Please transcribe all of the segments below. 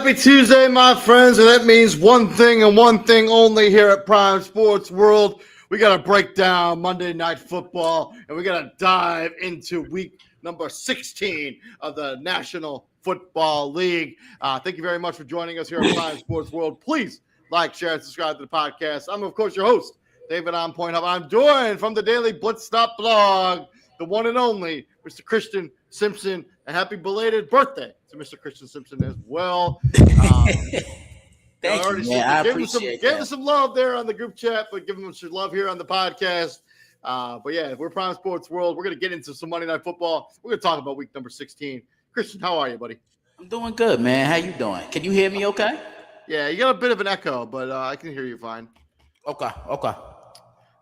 Happy Tuesday, my friends, and that means one thing and one thing only here at Prime Sports World. We got to break down Monday Night Football, and we got to dive into week number 16 of the National Football League. Thank you very much for joining us here at Prime Sports World. Please like, share, and subscribe to the podcast. I'm, of course, your host, David On Point Hub. I'm joined from the Daily Blitz Stop blog, the one and only Mr. Christian Simpson. A happy belated birthday to Mr. Christian Simpson as well. Thank you, man. I appreciate Gave him some love there on the group chat, but give him some love here on the podcast. But yeah, we're Prime Sports World. We're going to get into some Monday Night Football. We're going to talk about week number 16. Christian, how are you, buddy? I'm doing good, man. How you doing? Can you hear me okay? Yeah, you got a bit of an echo, but I can hear you fine. Okay.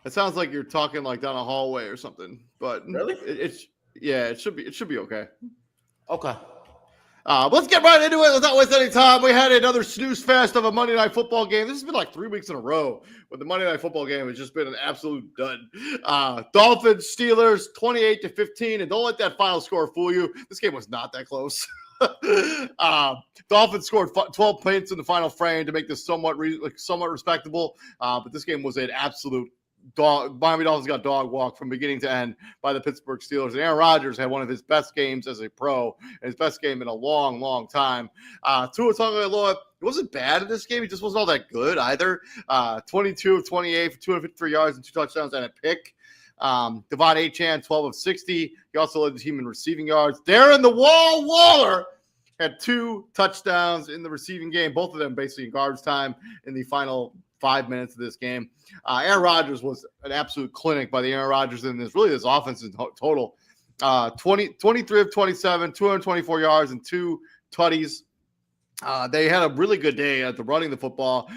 It sounds like you're talking like down a hallway or something, but really, it should be okay. Okay. Let's get right into it. Let's not waste any time. We had another snooze fest of a Monday Night Football game. This has been like 3 weeks in a row, but the Monday Night Football game has just been an absolute dud. Dolphins, Steelers, 28-15, and don't let that final score fool you. This game was not that close. Dolphins scored 12 points in the final frame to make this somewhat respectable, but this game was an absolute Miami Dolphins got dog walked from beginning to end by the Pittsburgh Steelers. And Aaron Rodgers had one of his best games as a pro, and his best game in a long, long time. Tua Tagovailoa, it wasn't bad in this game. He just wasn't all that good either. 22 of 28 for 253 yards and 2 touchdowns and a pick. Devon Achane, 12 of 60. He also led the team in receiving yards. Darren the Wall Waller had 2 touchdowns in the receiving game, both of them basically in garbage time in the final 5 minutes of this game. Aaron Rodgers was an absolute clinic by the Aaron Rodgers in this offense in total. 23 of 27, 224 yards and 2 tutties. They had a really good day at the running the football.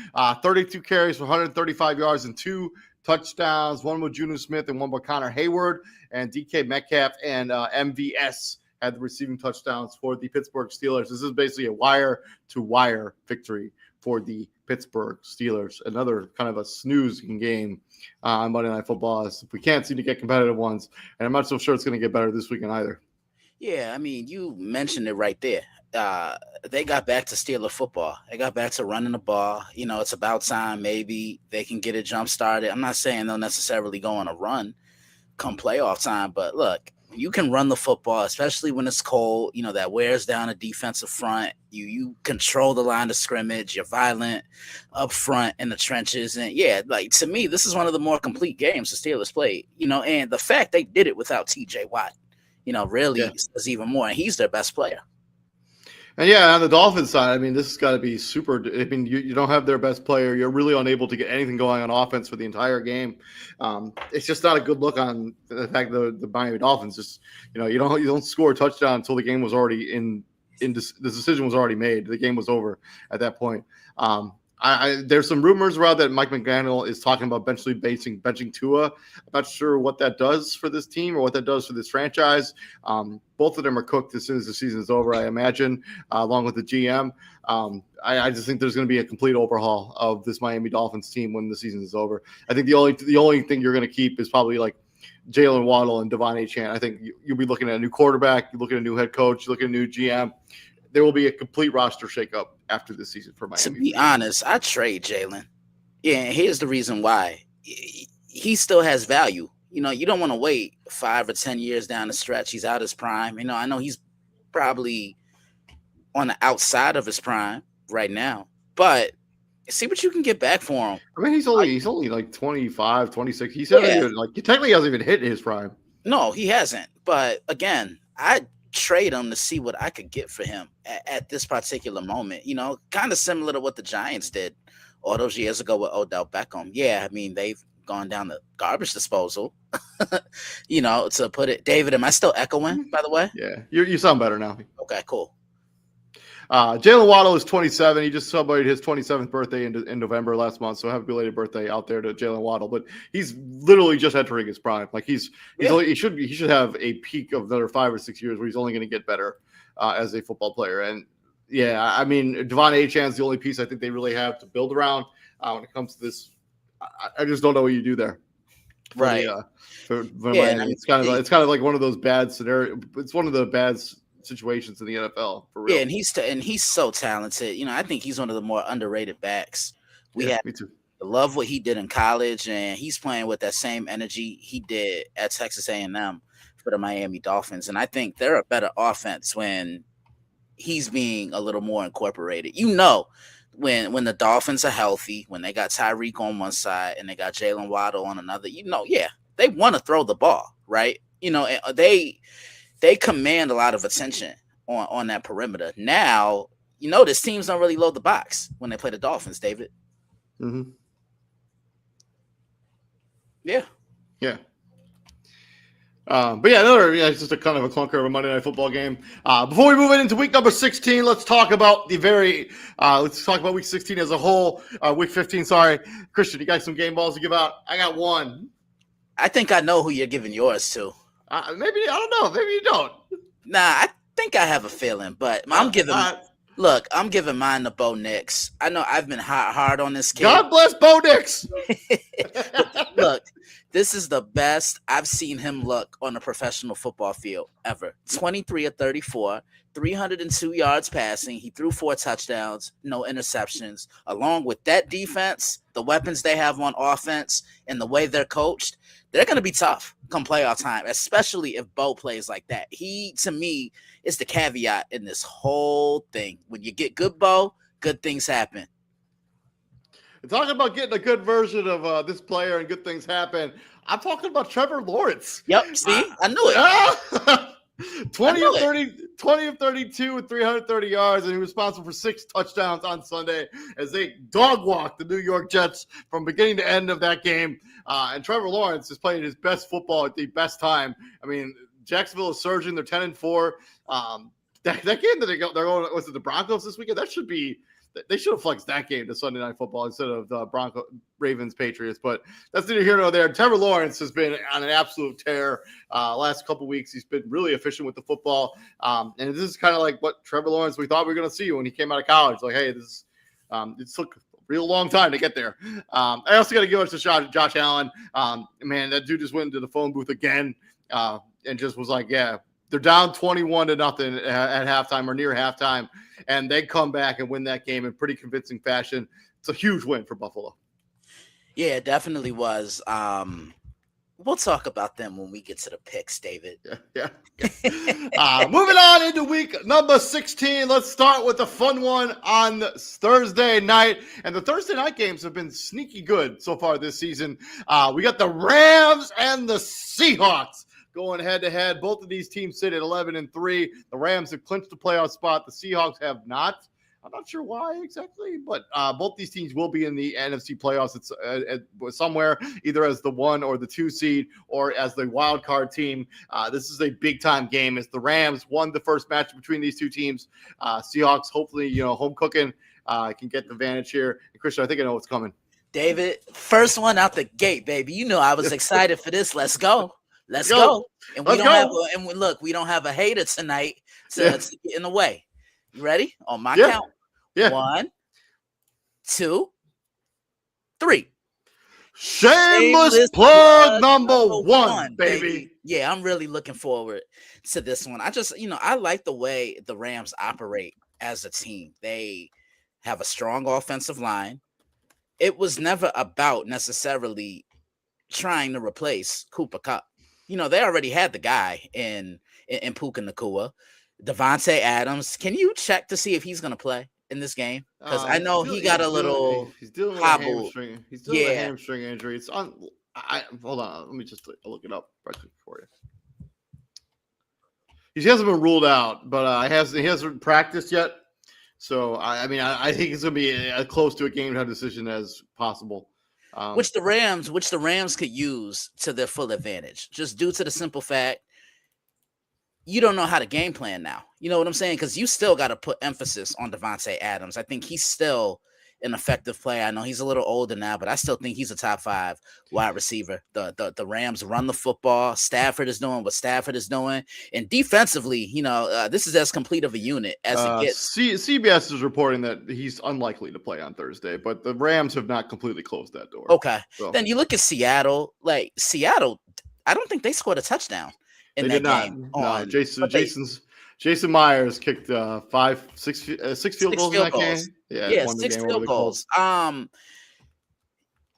32 carries for 135 yards and 2 touchdowns. One with Juju Smith and one with Connor Hayward. And DK Metcalf and MVS had the receiving touchdowns for the Pittsburgh Steelers. This is basically a wire-to-wire victory for the Pittsburgh Steelers. Another kind of a snoozing game on Monday Night Football. We can't seem to get competitive ones, and I'm not so sure it's going to get better this weekend either. Yeah, I mean, you mentioned it right there. They got back to Steeler football. They got back to running the ball. You know, it's about time maybe they can get a jump started. I'm not saying they'll necessarily go on a run come playoff time, but look, you can run the football, especially when it's cold. You know, that wears down a defensive front. You control the line of scrimmage. You're violent up front in the trenches. And, yeah, like, to me, this is one of the more complete games the Steelers played. You know, and the fact they did it without T.J. Watt, you know, really is even more. And he's their best player. And, yeah, on the Dolphins side, I mean, this has got to be super. I mean, you don't have their best player. You're really unable to get anything going on offense for the entire game. It's just not a good look on the fact that the Miami Dolphins just, you know, you don't score a touchdown until the game was already the decision was already made. The game was over at that point. There's some rumors around that Mike McDaniel is talking about eventually benching Tua. I'm not sure what that does for this team or what that does for this franchise. Both of them are cooked as soon as the season is over, I imagine, along with the GM. I just think there's going to be a complete overhaul of this Miami Dolphins team when the season is over. I think the only thing you're going to keep is probably like Jalen Waddle and Devon Achane. I think you'll be looking at a new quarterback. You look at a new head coach. You look at a new GM. There will be a complete roster shakeup after this season for Miami. To be honest, I trade Jalen. Yeah, and here's the reason why. He still has value. You know, you don't want to wait 5 or 10 years down the stretch. He's out his prime. You know, I know he's probably on the outside of his prime right now, but see what you can get back for him. I mean, he's only like 25, 26. He's technically hasn't even hit his prime. No, he hasn't. But again, I'd trade him to see what I could get for him at this particular moment. You know, kind of similar to what the Giants did all those years ago with Odell Beckham. Yeah, I mean, they've gone down the garbage disposal, you know, to put it. David, am I still echoing, by the way? Yeah, you sound better now. Okay, cool. Jalen Waddle is 27. He just celebrated his 27th birthday in November last month. So happy belated birthday out there to Jalen Waddle. But he's literally just entering his prime. Like he should have a peak of another 5 or 6 years where he's only going to get better as a football player. And yeah, I mean, Devon Achan's the only piece I think they really have to build around when it comes to this. I just don't know what you do there. Right. For Miami. It's kind of like one of those bad scenarios. It's one of the bad situations in the NFL for real. Yeah, and he's so talented. I think he's one of the more underrated backs. Me too. I love what he did in college, and he's playing with that same energy he did at Texas A&M for the Miami Dolphins. And I think they're a better offense when he's being a little more incorporated. When the Dolphins are healthy, when they got Tyreek on one side and they got Jalen Waddle on another, they want to throw the ball, right? They command a lot of attention on that perimeter. Now, this teams don't really load the box when they play the Dolphins, David. Mm-hmm. Yeah. Yeah. But it's just a kind of a clunker of a Monday Night Football game. Before we move into week number 16, let's talk about week 16 as a whole. Week 15, sorry. Christian, you got some game balls to give out? I got one. I think I know who you're giving yours to. Maybe, I don't know. Maybe you don't. Nah, I think I have a feeling, but I'm giving mine to Bo Nix. I know I've been hard on this kid. God bless Bo Nix. Look, this is the best I've seen him look on a professional football field ever. 23 of 34, 302 yards passing. He threw 4 touchdowns, no interceptions. Along with that defense, the weapons they have on offense, and the way they're coached, they're going to be tough come playoff time, especially if Bo plays like that. He, to me, is the caveat in this whole thing. When you get good Bo, good things happen. Talking about getting a good version of this player and good things happen. I'm talking about Trevor Lawrence. Yep. See, I knew it. 20 of 32 with 330 yards, and he was responsible for 6 touchdowns on Sunday as they dog walked the New York Jets from beginning to end of that game. And Trevor Lawrence is playing his best football at the best time. I mean, Jacksonville is surging. They're 10-4. That game that they're going, was it the Broncos this weekend? They should have flexed that game to Sunday Night Football instead of the Ravens Patriots, but that's neither here nor there. Trevor Lawrence has been on an absolute tear last couple weeks. He's been really efficient with the football, and this is kind of like what Trevor Lawrence we thought we were going to see when he came out of college. Like, hey, this it took a real long time to get there. I also got to give it to Josh Allen. Man, that dude just went into the phone booth again and just was like, yeah. They're down 21-0 at halftime or near halftime, and they come back and win that game in pretty convincing fashion. It's a huge win for Buffalo. Yeah, it definitely was. We'll talk about them when we get to the picks, David. Yeah. Moving on into week number 16. Let's start with a fun one on Thursday night. And the Thursday night games have been sneaky good so far this season. We got the Rams and the Seahawks going head-to-head. Both of these teams sit at 11-3. The Rams have clinched the playoff spot. The Seahawks have not. I'm not sure why exactly, but both these teams will be in the NFC playoffs. It's somewhere, either as the 1 or the 2 seed or as the wild card team. This is a big-time game as the Rams won the first match between these two teams. Seahawks, hopefully, home cooking can get the advantage here. And Christian, I think I know what's coming. David, first one out the gate, baby. I was excited for this. Let's go. Let's go. And we don't have a hater tonight to get in the way. You ready? On my count. Yeah. 1, 2, 3. Shameless plug number 1, baby. Yeah, I'm really looking forward to this one. I just, I like the way the Rams operate as a team. They have a strong offensive line. It was never about necessarily trying to replace Cooper Kupp. They already had the guy in Puka Nacua. Devontae Adams. Can you check to see if he's going to play in this game? Because I know he got a little he's dealing hobble. With a hamstring. He's dealing with a hamstring injury. It's on. Hold on. Let me just look it up right for you. He hasn't been ruled out, but he hasn't practiced yet. So I think it's going to be as close to a game-time decision as possible. Which the Rams could use to their full advantage, just due to the simple fact you don't know how to game plan now. You know what I'm saying? Because you still got to put emphasis on Devontae Adams. I think he's still an effective player. I know he's a little older now, but I still think he's a top 5 wide receiver. The Rams run the football. Stafford is doing what Stafford is doing, and defensively, this is as complete of a unit as it gets. CBS is reporting that he's unlikely to play on Thursday, but the Rams have not completely closed that door. Okay, so then you look at Seattle. Like Seattle, I don't think they scored a touchdown in that game. No, Jason Myers kicked 6 field goals in that game. Yeah, 6 field goals.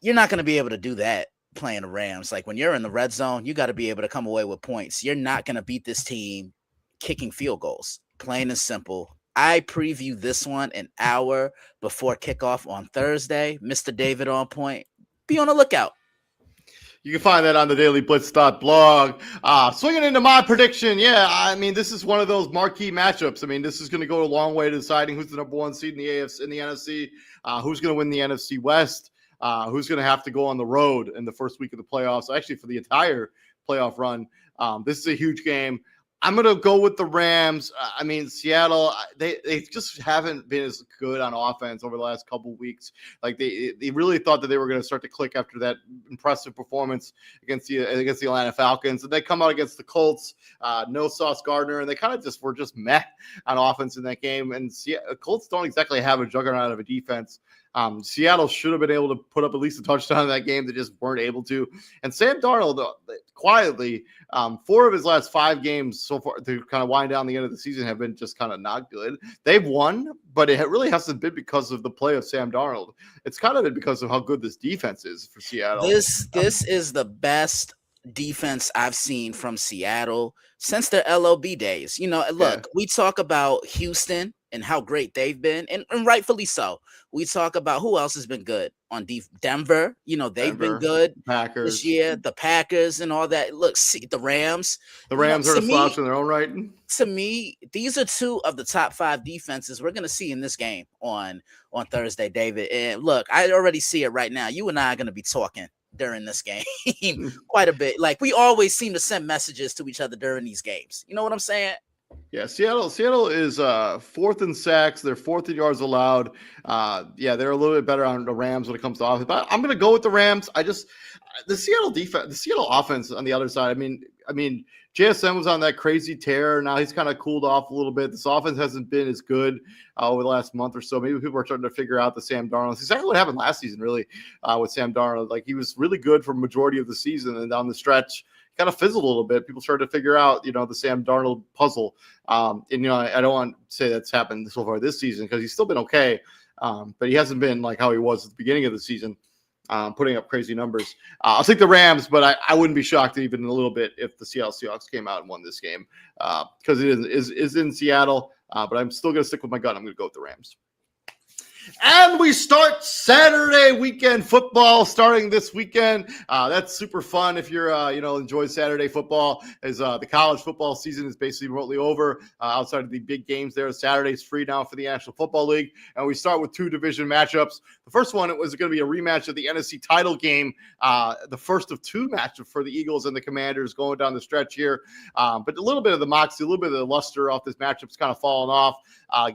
You're not going to be able to do that playing the Rams. Like when you're in the red zone, you got to be able to come away with points. You're not going to beat this team kicking field goals. Plain and simple. I preview this one an hour before kickoff on Thursday. Mr. David on point. Be on the lookout. You can find that on the dailyblitz.blog. Swinging into my prediction, I mean, this is one of those marquee matchups. I mean, this is going to go a long way to deciding who's the number 1 seed in the AFC, in the NFC, who's going to win the NFC West, who's going to have to go on the road in the first week of the playoffs, actually for the entire playoff run. This is a huge game. I'm going to go with the Rams. I mean, Seattle, they just haven't been as good on offense over the last couple of weeks. Like they really thought that they were going to start to click after that impressive performance against the Atlanta Falcons. And they come out against the Colts, no Sauce Gardner, and they kind of were meh on offense in that game. And Colts don't exactly have a juggernaut of a defense. Seattle should have been able to put up at least a touchdown in that game. They just weren't able to. And Sam Darnold, quietly, 4 of his last 5 games so far to kind of wind down the end of the season have been just kind of not good. They've won, but it really hasn't been because of the play of Sam Darnold. It's kind of been because of how good this defense is for Seattle. This is the best defense I've seen from Seattle since their LOB days. Look, we talk about Houston and how great they've been, and rightfully so. We talk about who else has been good on Denver. They've been good Packers this year. The Packers and all that. Look, see the Rams. The Rams are a slouch in their own right. To me, these are 2 of the top 5 defenses we're going to see in this game on Thursday, David. And look, I already see it right now. You and I are going to be talking during this game quite a bit. Like we always seem to send messages to each other during these games. You know what I'm saying? Yeah, Seattle is 4th in sacks. They're 4th in yards allowed. They're a little bit better on the Rams when it comes to offense. But I'm going to go with the Rams. The Seattle defense, the Seattle offense on the other side. I mean, JSN was on that crazy tear. Now he's kind of cooled off a little bit. This offense hasn't been as good over the last month or so. Maybe people are starting to figure out the Sam Darnold. It's exactly what happened last season, really, with Sam Darnold. Like he was really good for the majority of the season, and down the stretch, kind of fizzled a little bit. People started to figure out, the Sam Darnold puzzle. I don't want to say that's happened so far this season because he's still been okay, but he hasn't been like how he was at the beginning of the season, putting up crazy numbers. I'll take the Rams, but I wouldn't be shocked even a little bit if the Seattle Seahawks came out and won this game because it is in Seattle. But I'm still going to stick with my gut. I'm going to go with the Rams. And we start Saturday weekend football starting this weekend. That's super fun if you're, enjoy Saturday football as the college football season is basically remotely over outside of the big games there. Saturday's free now for the National Football League. And we start with 2 division matchups. The first one, it was going to be a rematch of the NFC title game, the first of 2 matchups for the Eagles and the Commanders going down the stretch here. But a little bit of the moxie, a little bit of the luster off this matchup's kind of fallen off,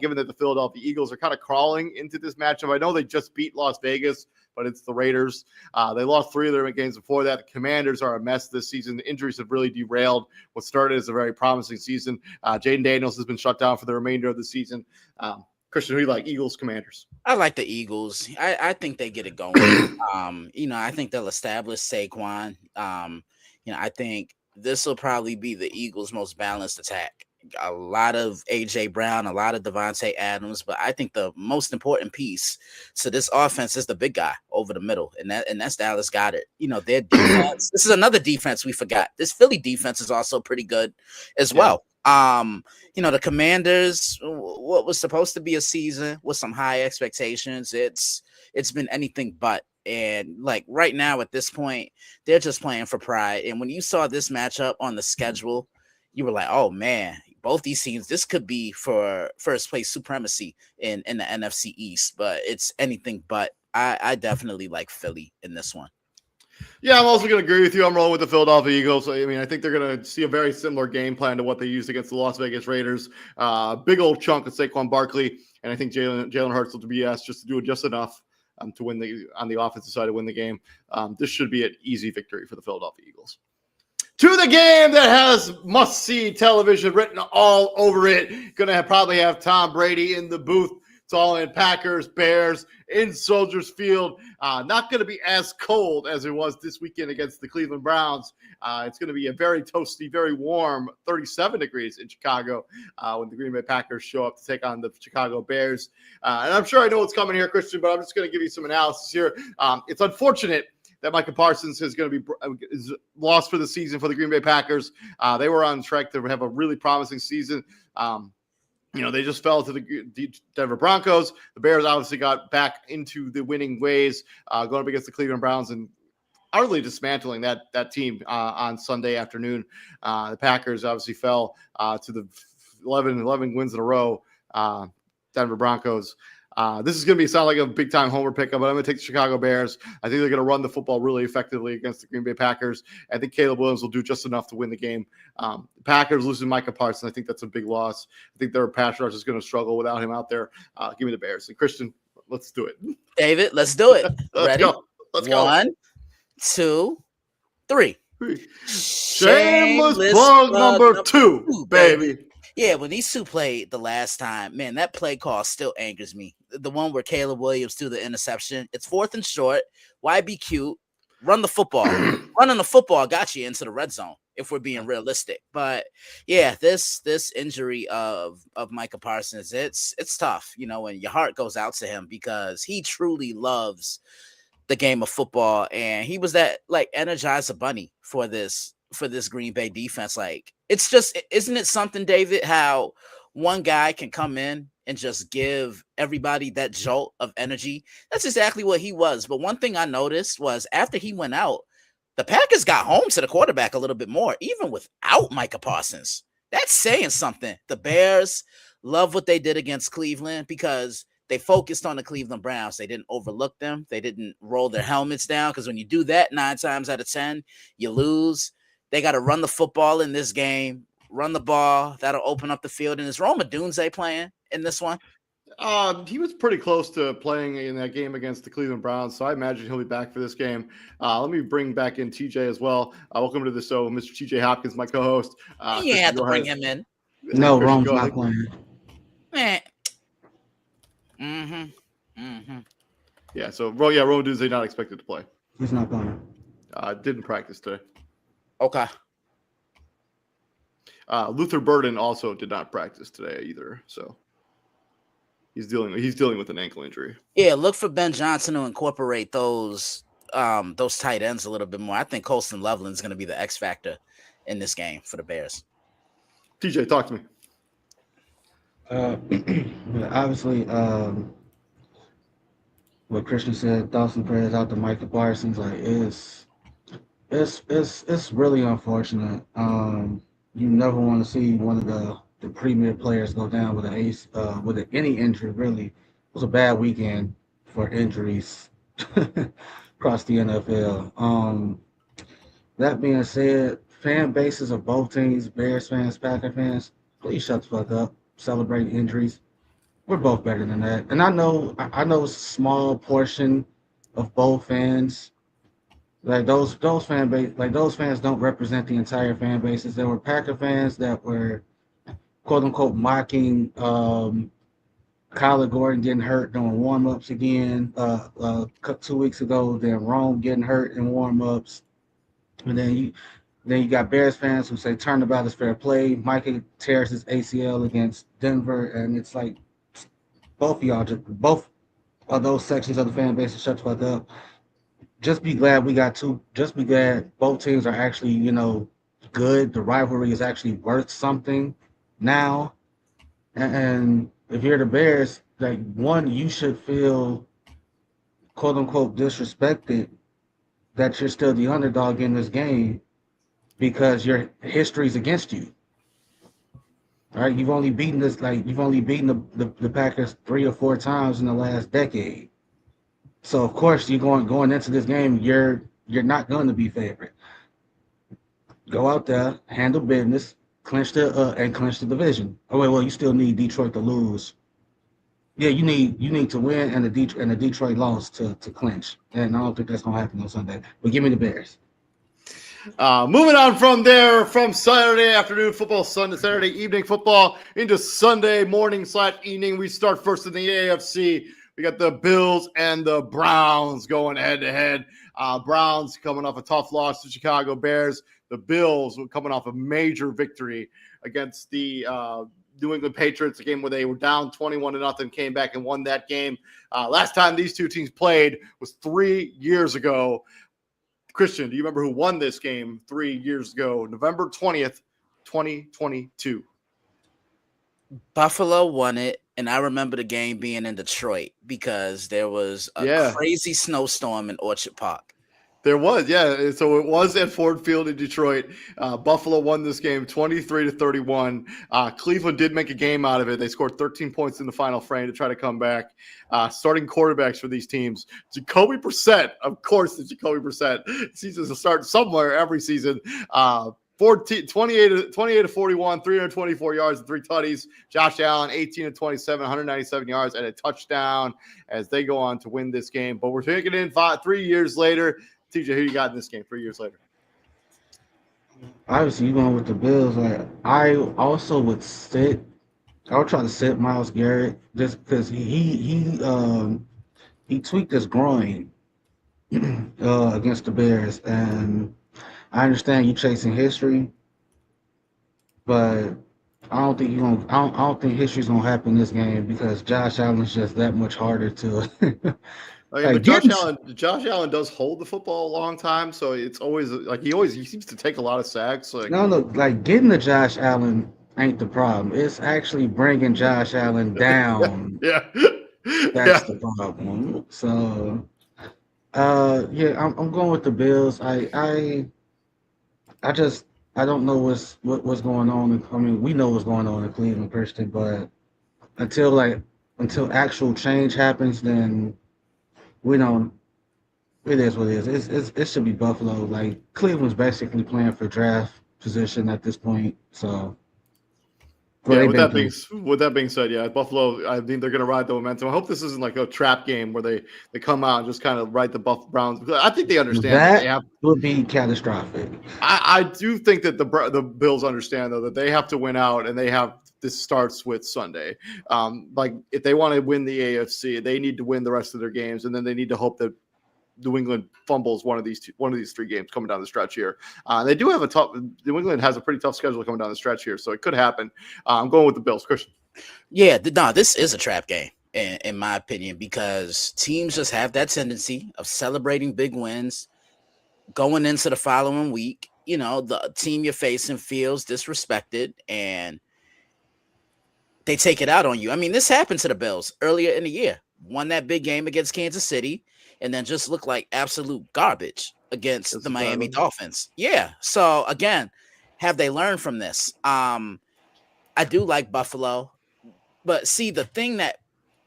given that the Philadelphia Eagles are kind of crawling into this matchup. I know they just beat Las Vegas, but it's the Raiders. They lost 3 of their games before that. The Commanders are a mess this season. The injuries have really derailed what started as a very promising season. Jaden Daniels has been shut down for the remainder of the season. Christian, who do you like, Eagles, Commanders? I like the Eagles. I think they get it going. I think they'll establish Saquon. I think this will probably be the Eagles' most balanced attack. A lot of A.J. Brown, a lot of Devontae Adams, but I think the most important piece to this offense is the big guy over the middle, and that's Dallas Goedert. Their defense. This is another defense we forgot. This Philly defense is also pretty good as well. The Commanders, what was supposed to be a season with some high expectations, it's been anything but. And like right now at this point, they're just playing for pride. And when you saw this matchup on the schedule, you were like, oh man, both these teams, this could be for first place supremacy in the NFC East, but it's anything but. I definitely like Philly in this one. Yeah, I'm also going to agree with you. I'm rolling with the Philadelphia Eagles. I mean, I think they're going to see a very similar game plan to what they used against the Las Vegas Raiders. Big old chunk of Saquon Barkley, and I think Jalen Hurts will be asked just to do just enough to win on the offensive side to win the game. This should be an easy victory for the Philadelphia Eagles. To the game that has must-see television written all over it. Going to probably have Tom Brady in the booth. It's all in Packers, Bears, in Soldiers Field. Not going to be as cold as it was this weekend against the Cleveland Browns. It's going to be a very toasty, very warm 37 degrees in Chicago when the Green Bay Packers show up to take on the Chicago Bears. And I'm sure I know what's coming here, Christian, but I'm just going to give you some analysis here. It's unfortunate that Micah Parsons is going to be lost for the season for the Green Bay Packers. They were on track to have a really promising season. They just fell to the Denver Broncos. The Bears obviously got back into the winning ways, going up against the Cleveland Browns and utterly dismantling that team on Sunday afternoon. The Packers obviously fell to the 11 wins in a row. Denver Broncos. This is going to sound like a big-time homer pickup, but I'm going to take the Chicago Bears. I think they're going to run the football really effectively against the Green Bay Packers. I think Caleb Williams will do just enough to win the game. The Packers losing Micah Parsons, I think that's a big loss. I think their pass rush is going to struggle without him out there. Give me the Bears. And Christian, let's do it. David, let's do it. Ready? Let's go. 1, 2, 3. Shameless plug number 2, baby. Yeah, when these two played the last time, man, that play call still angers me. The one where Caleb Williams threw the interception. It's 4th and short. Why be cute? Run the football. Running the football got you into the red zone, if we're being realistic. But yeah, this injury of Micah Parsons, it's tough, when your heart goes out to him because he truly loves the game of football, and he was that Energizer Bunny for this Green Bay defense. It's just, isn't it something, David, how one guy can come in and just give everybody that jolt of energy? That's exactly what he was. But one thing I noticed was after he went out, the Packers got home to the quarterback a little bit more, even without Micah Parsons. That's saying something. The Bears love what they did against Cleveland because they focused on the Cleveland Browns. They didn't overlook them. They didn't roll their helmets down because when you do that 9 times out of 10, you lose. They got to run the football in this game, run the ball. That'll open up the field. And is Rome Odunze playing in this one? He was pretty close to playing in that game against the Cleveland Browns, so I imagine he'll be back for this game. Let me bring back in TJ as well. Welcome to the show, Mr. TJ Hopkins, my co-host. You have to bring him in. No, Rome's not playing. Man. Yeah, so Rome Odunze not expected to play. He's not playing. Didn't practice today. Okay. Luther Burden also did not practice today either, so he's dealing with an ankle injury. Yeah, look for Ben Johnson to incorporate those tight ends a little bit more. I think Colston Loveland's going to be the X factor in this game for the Bears. TJ, talk to me. Obviously, what Christian said, thoughts and prayers out to Micah Parsons. It's really unfortunate. You never want to see one of the premier players go down with any injury. Really, it was a bad weekend for injuries across the NFL. That being said, fan bases of both teams, Bears fans, Packer fans, please shut the fuck up. Celebrate injuries. We're both better than that, and I know it's a small portion of both fans. Those fan base, those fans don't represent the entire fan bases. There were Packer fans that were quote unquote mocking Kyler Gordon getting hurt during warm-ups again 2 weeks ago, then Rome getting hurt in warm-ups. And then you got Bears fans who say turnabout is fair play. Micah tears his ACL against Denver, and it's like both of those sections of the fan base shut the fuck up. Just be glad we got two. Just be glad both teams are actually, good. The rivalry is actually worth something now. And if you're the Bears, you should feel quote unquote disrespected that you're still the underdog in this game because your history's against you. All right, you've only beaten the Packers 3 or 4 times in the last decade. So of course you're going into this game, you're you're not going to be favorite. Go out there, handle business, clinch the division. Oh wait, well, you still need Detroit to lose. Yeah, you need to win and the Detroit loss to clinch. And I don't think that's gonna happen on Sunday. But give me the Bears. Moving on from there, from Saturday afternoon football, Saturday evening football into Sunday morning/evening. We start first in the AFC. We got the Bills and the Browns going head to head. Browns coming off a tough loss to Chicago Bears. The Bills were coming off a major victory against the New England Patriots, a game where they were down 21-0, came back and won that game. Last time these two teams played was 3 years ago. Christian, do you remember who won this game 3 years ago? November 20th, 2022. Buffalo won it, and I remember the game being in Detroit because there was a crazy snowstorm in Orchard Park. There was, yeah. So it was at Ford Field in Detroit. Buffalo won this game 23-31. Cleveland did make a game out of it. They scored 13 points in the final frame to try to come back. Starting quarterbacks for these teams, Jacoby Brissett, of course, the Jacoby Brissett. Seasons will start somewhere every season. 28 to 41, 324 yards and 3 tutties. Josh Allen, 18 to 27, 197 yards and a touchdown as they go on to win this game. But we're taking it in 3 years later. TJ, who you got in this game 3 years later? Obviously, you going with the Bills. Like I also would sit. I would try to sit Myles Garrett just because he tweaked his groin against the Bears, and I understand you chasing history, but I don't think I don't think history's gonna happen in this game because Josh Allen's just that much harder to. But Josh Allen does hold the football a long time, so it's always like he seems to take a lot of sacks. No, like getting to Josh Allen ain't the problem. It's actually bringing Josh Allen down. Yeah, that's the problem. So, yeah, I'm going with the Bills. I don't know what's going on. I mean, we know what's going on in Cleveland, Christian, but until actual change happens, then we don't. It is what it is. It should be Buffalo. Like Cleveland's basically playing for draft position at this point. So, yeah. With that being said, yeah, Buffalo. I think they're going to ride the momentum. I hope this isn't like a trap game where they come out and just kind of ride the Browns. I think they understand that would be catastrophic. I do think that the Bills understand though that they have to win out, and this starts with Sunday. Like if they want to win the AFC, they need to win the rest of their games, and then they need to hope that New England fumbles one of these 3 games coming down the stretch here. They do have New England has a pretty tough schedule coming down the stretch here, so it could happen. I'm going with the Bills. Christian. Yeah, this is a trap game in my opinion because teams just have that tendency of celebrating big wins going into the following week. You know, the team you're facing feels disrespected and they take it out on you. I mean, this happened to the Bills earlier in the year. Won that big game against Kansas City and then just looked like absolute garbage against the Miami Dolphins. Yeah. So again, have they learned from this? I do like Buffalo, but see, the thing that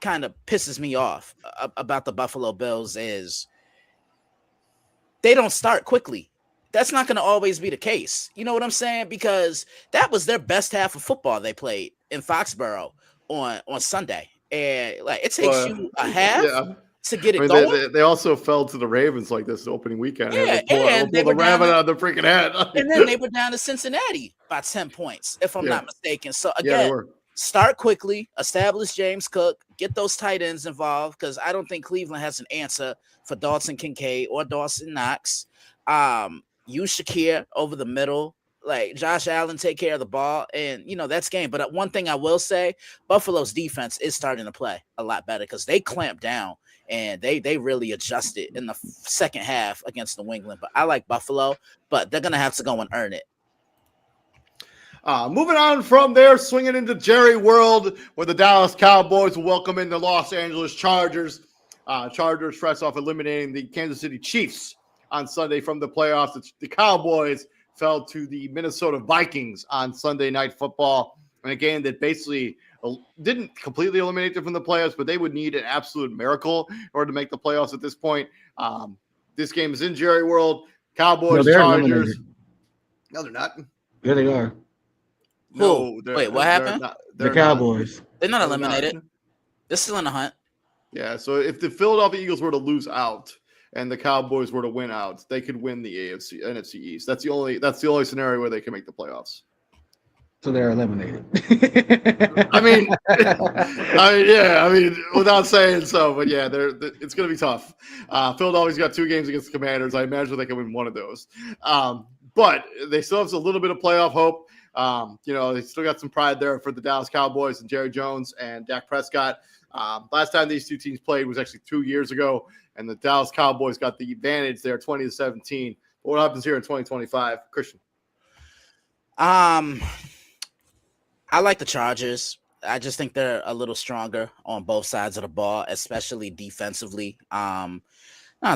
kind of pisses me off about the Buffalo Bills is they don't start quickly. That's not going to always be the case. You know what I'm saying? Because that was their best half of football they played in Foxborough on Sunday. And like it takes you a half to get it going. They also fell to the Ravens like this opening weekend. Yeah, and they were the rabbit out of their freaking head. And then they were down to Cincinnati by 10 points, if I'm not mistaken. So again, start quickly, establish James Cook, get those tight ends involved because I don't think Cleveland has an answer for Dalton Kincaid or Dawson Knox. Use Shakir over the middle. Like Josh Allen, take care of the ball, and that's game. But one thing I will say, Buffalo's defense is starting to play a lot better because they clamped down and they really adjusted in the second half against New England. But I like Buffalo, but they're gonna have to go and earn it. Moving on from there, swinging into Jerry World, where the Dallas Cowboys will welcome in the Los Angeles Chargers. Chargers fresh off eliminating the Kansas City Chiefs on Sunday from the playoffs. The Cowboys fell to the Minnesota Vikings on Sunday Night Football, in a game that basically didn't completely eliminate them from the playoffs, but they would need an absolute miracle in order to make the playoffs at this point. This game is in Jerry World. No, Cowboys, they're Chargers. eliminated. No, they're not. Yeah, they are. No, Wait, what happened? Not, The Cowboys. They're not They're eliminated. not. They're still in the hunt. Yeah, so if the Philadelphia Eagles were to lose out and the Cowboys were to win out, they could win the NFC East. That's the only scenario where they can make the playoffs. So they're eliminated. I mean, I mean, without saying so, but yeah, it's going to be tough. Philadelphia's got 2 games against the Commanders. I imagine they can win one of those. But they still have a little bit of playoff hope. They still got some pride there for the Dallas Cowboys and Jerry Jones and Dak Prescott. Last time these 2 teams played was actually 2 years ago, and the Dallas Cowboys got the advantage there, 20-17. What happens here in 2025, Christian? I like the Chargers. I just think they're a little stronger on both sides of the ball, especially defensively. The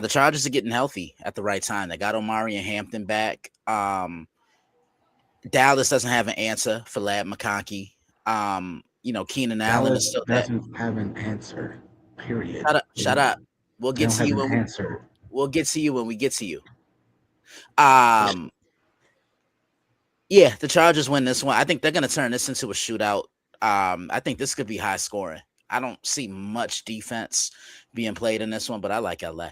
Chargers are getting healthy at the right time. They got Omari and Hampton back. Dallas doesn't have an answer for Lad McConkey. Keenan Allen is still there. Doesn't have an answer. Period. Shut up. We'll get to you when we'll get to you when we get to you. Yeah, the Chargers win this one. I think they're going to turn this into a shootout. I think this could be high scoring. I don't see much defense being played in this one, but I like LA.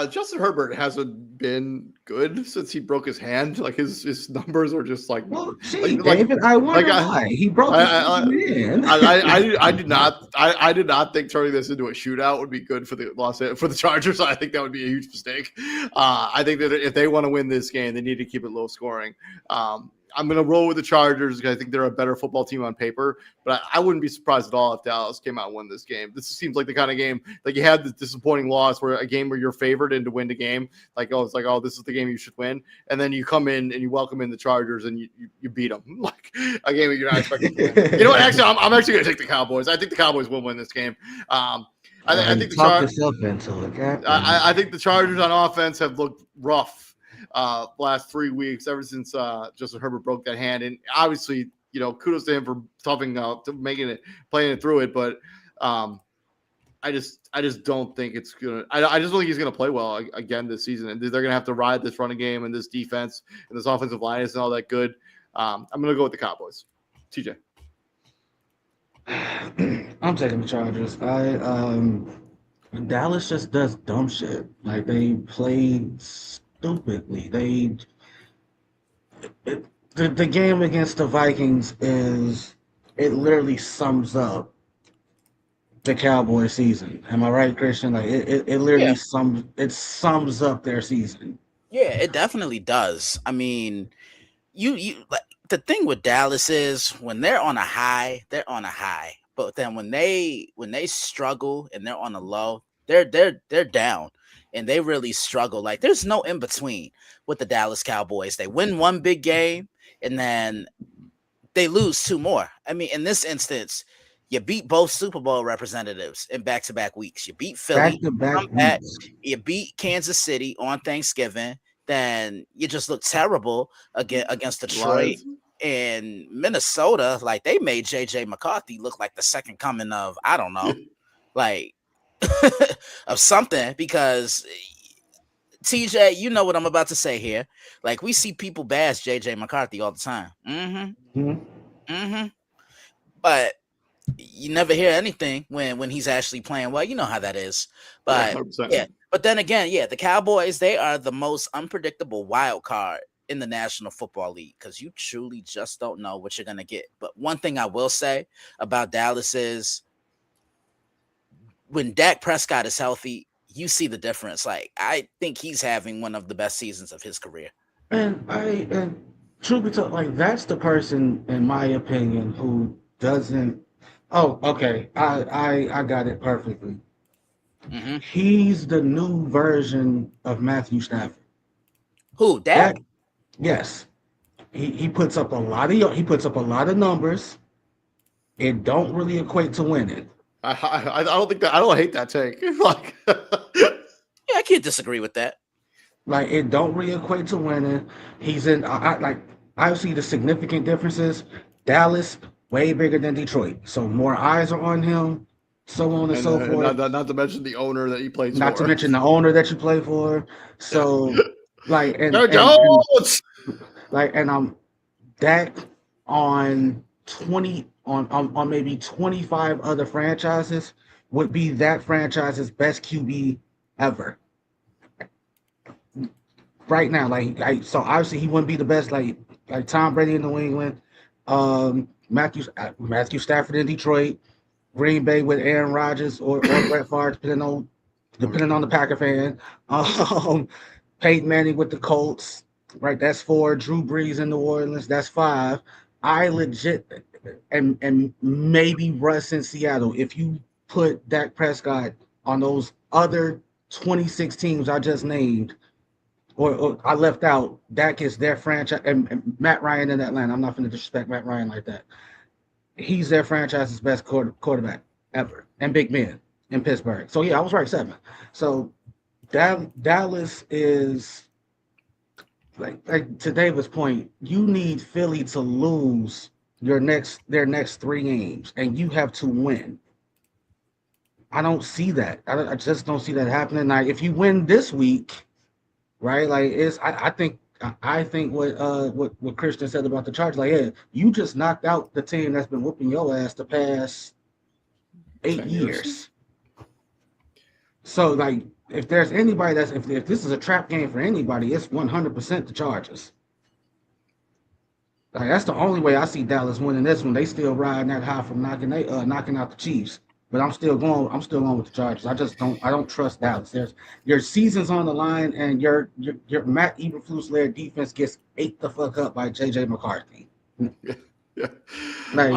Justin Herbert hasn't been good since he broke his hand. Like his numbers are just like. Well, David, I wonder why he broke his hand. I did not think turning this into a shootout would be good for the Chargers. I think that would be a huge mistake. I think that if they want to win this game, they need to keep it low scoring. I'm going to roll with the Chargers because I think they're a better football team on paper, but I wouldn't be surprised at all if Dallas came out and won this game. This seems like the kind of game, like you had the disappointing loss where a game where you're favored in to win the game. This is the game you should win. And then you come in and you welcome in the Chargers and you beat them. Like a game that you're not expecting to win. You know what? Actually, I'm actually going to take the Cowboys. I think the Cowboys will win this game. I think the Chargers on offense have looked rough last 3 weeks ever since Justin Herbert broke that hand, and obviously kudos to him for toughing out to playing it through it, but I just don't think it's gonna I just don't think he's gonna play well again this season, and they're gonna have to ride this running game and this defense and this offensive line isn't all that good. I'm gonna go with the Cowboys. TJ. I'm taking the Chargers. Dallas just does dumb shit. Like they played stupidly. The game against the Vikings literally sums up the Cowboy season. Am I right, Christian? Like it literally sums up their season. Yeah, it definitely does. I mean, you like the thing with Dallas is when they're on a high, they're on a high. But then when they struggle and they're on a low, they're down. And they really struggle. Like there's no in between with the Dallas Cowboys. They win one big game and then they lose 2 more. I mean, in this instance, you beat both Super Bowl representatives in back-to-back weeks. You beat Philly, you beat Kansas City on Thanksgiving. Then you just look terrible against Detroit and Minnesota. Like they made JJ McCarthy look like the second coming of I don't know, like. of something, because TJ, you know what I'm about to say here. Like we see people bash JJ McCarthy all the time. But you never hear anything when he's actually playing well. You know how that is. But yeah, but then again, the Cowboys, they are the most unpredictable wild card in the National Football League because you truly just don't know what you're gonna get. But one thing I will say about Dallas is when Dak Prescott is healthy, you see the difference. Like I think he's having one of the best seasons of his career. And truth be told, like that's the person, in my opinion, who doesn't. Oh, okay. I got it perfectly. Mm-hmm. He's the new version of Matthew Stafford. Who? Dak? Yes. He puts up a lot of numbers. It don't really equate to winning. I don't think that. I don't hate that take. Like, yeah, I can't disagree with that. Like, it don't really equate to winning. He's in. I see the significant differences. Dallas way bigger than Detroit, so more eyes are on him. so on and so forth. Not to mention the owner that he plays Not for. to mention the owner that you play for. So, like, Dak on 20 on maybe 25 other franchises would be that franchise's best QB ever. Right now, so obviously he wouldn't be the best like Tom Brady in New England, Matthew Stafford in Detroit, Green Bay with Aaron Rodgers or Brett Favre, depending on the Packer fan. Peyton Manning with the Colts, right? That's 4. Drew Brees in New Orleans, that's 5. I legit and maybe Russ in Seattle. If you put Dak Prescott on those other 26 teams I just named, or I left out, Dak is their franchise, and Matt Ryan in Atlanta. I'm not going to disrespect Matt Ryan like that. He's their franchise's best quarterback ever, and Big Ben in Pittsburgh. So yeah, I was right, 7. So Dallas is like to David's point. You need Philly to lose their next 3 games, and you have to win. I don't see that. I just don't see that happening. Now, if you win this week, right? Like I think what Christian said about the Chargers, like, yeah, you just knocked out the team that's been whooping your ass the past 8 years. So like, if there's anybody if this is a trap game for anybody, it's 100% the Chargers. Like, that's the only way I see Dallas winning this one. They still riding that high from knocking out the Chiefs. But I'm still going with the Chargers. I don't trust Dallas. Your season's on the line, and your Matt Eberflus-led defense gets ate the fuck up by JJ McCarthy. Yeah. Like,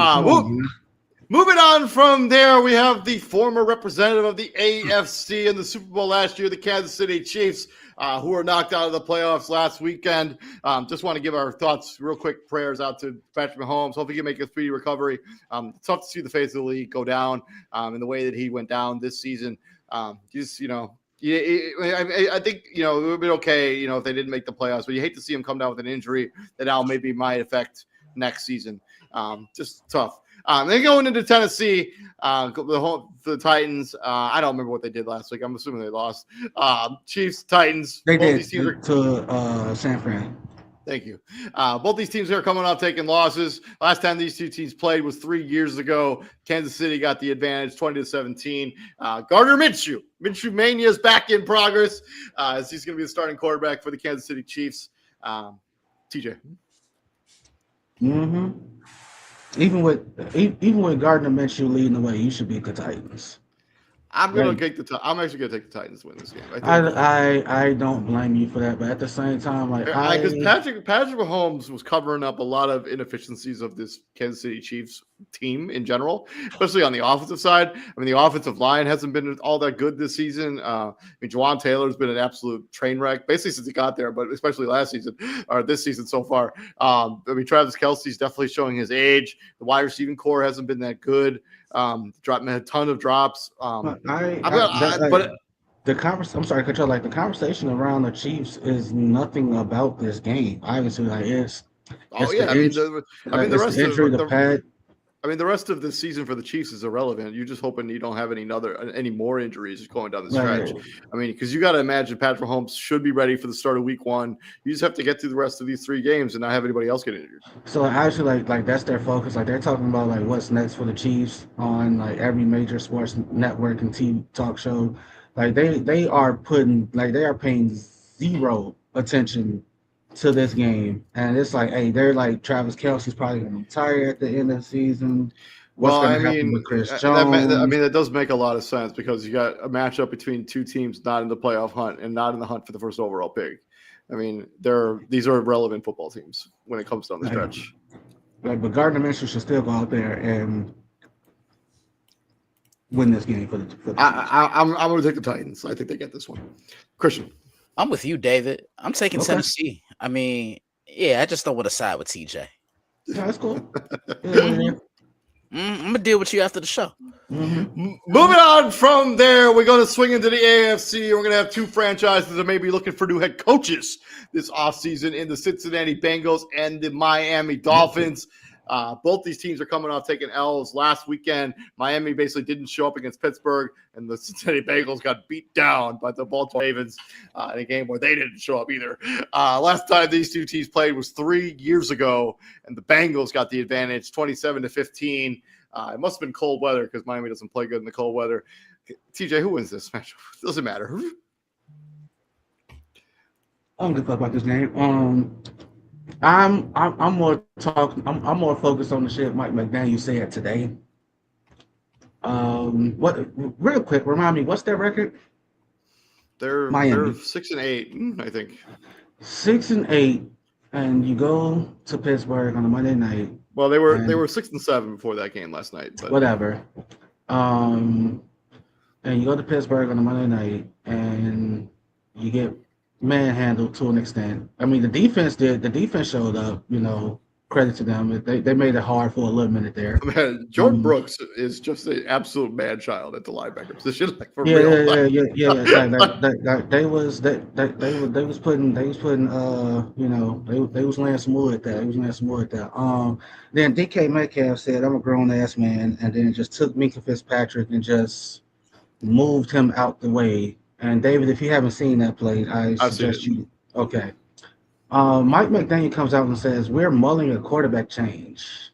moving on from there, we have the former representative of the AFC in the Super Bowl last year, the Kansas City Chiefs, who were knocked out of the playoffs last weekend. Just want to give our thoughts, real quick prayers out to Patrick Mahomes. Hope he can make a speedy recovery. It's tough to see the face of the league go down in the way that he went down this season. I think, it would have been okay, if they didn't make the playoffs, but you hate to see him come down with an injury that now maybe might affect next season. Just tough. Then going into Tennessee, the Titans. I don't remember what they did last week. I'm assuming they lost. Chiefs, Titans. They did to San Fran. Thank you. Both these teams are coming off taking losses. Last time these two teams played was 3 years ago. Kansas City got the advantage, 20-17. Gardner Minshew mania is back in progress, as he's going to be the starting quarterback for the Kansas City Chiefs. TJ. Mm-hmm. Even with Gardner Minshew leading the way, you should beat the Titans. I'm actually going to take the Titans to win this game. I don't blame you for that, but at the same time, because Patrick Mahomes was covering up a lot of inefficiencies of this Kansas City Chiefs team in general, especially on the offensive side. I mean, the offensive line hasn't been all that good this season. Juwan Taylor's been an absolute train wreck, basically since he got there, but especially last season or this season so far. Travis Kelce's definitely showing his age. The wide receiving core hasn't been that good. Dropping a ton of drops. The conversation around the Chiefs is nothing about this game. Obviously, the rest of the season for the Chiefs is irrelevant. You're just hoping you don't have any more injuries going down the stretch. Right. I mean, because you got to imagine Patrick Mahomes should be ready for the start of week 1. You just have to get through the rest of these 3 games and not have anybody else get injured. So actually, like that's their focus. Like, they're talking about what's next for the Chiefs on every major sports network and TV talk show. Like they are paying zero attention to this game, and it's they're Travis Kelce's probably going to retire at the end of the season. What's going to happen with Chris Jones? That does make a lot of sense, because you got a matchup between 2 teams not in the playoff hunt and not in the hunt for the first overall pick. I mean, these are relevant football teams when it comes down the stretch. But Gardner Minshew should still go out there and win this game for the I'm going to take the Titans. I think they get this one. Christian. I'm with you, David. I'm taking Tennessee. I mean, I just don't want to side with TJ. Yeah, that's cool. I'm going to deal with you after the show. Mm-hmm. Moving on from there, we're going to swing into the AFC. We're going to have 2 franchises that may be looking for new head coaches this offseason in the Cincinnati Bengals and the Miami Dolphins. Both these teams are coming off taking L's. Last weekend, Miami basically didn't show up against Pittsburgh, and the Cincinnati Bengals got beat down by the Baltimore Ravens in a game where they didn't show up either. Last time these two teams played was 3 years ago, and the Bengals got the advantage, 27-15. It must have been cold weather because Miami doesn't play good in the cold weather. TJ, who wins this match? Doesn't matter. I don't give a fuck about this game. I'm more I'm more focused on the shit Mike McDaniel said today. What? Real quick, remind me, what's their record? They're Miami. 6-8, I think. 6-8, and you go to Pittsburgh on a Monday night. Well, they were 6-7 before that game last night. But whatever. And you go to Pittsburgh on a Monday night, and you get manhandled to an extent. I mean, the defense showed up, credit to them. They made it hard for a little minute there. Man, Jordan Brooks is just an absolute man child at the linebacker position. Like for Yeah. real. They was putting they was laying some wood at that. Then DK Metcalf said, "I'm a grown ass man," and then just took Minka Fitzpatrick and just moved him out the way. And David, if you haven't seen that play, I suggest you. Okay. Mike McDaniel comes out and says, "We're mulling a quarterback change."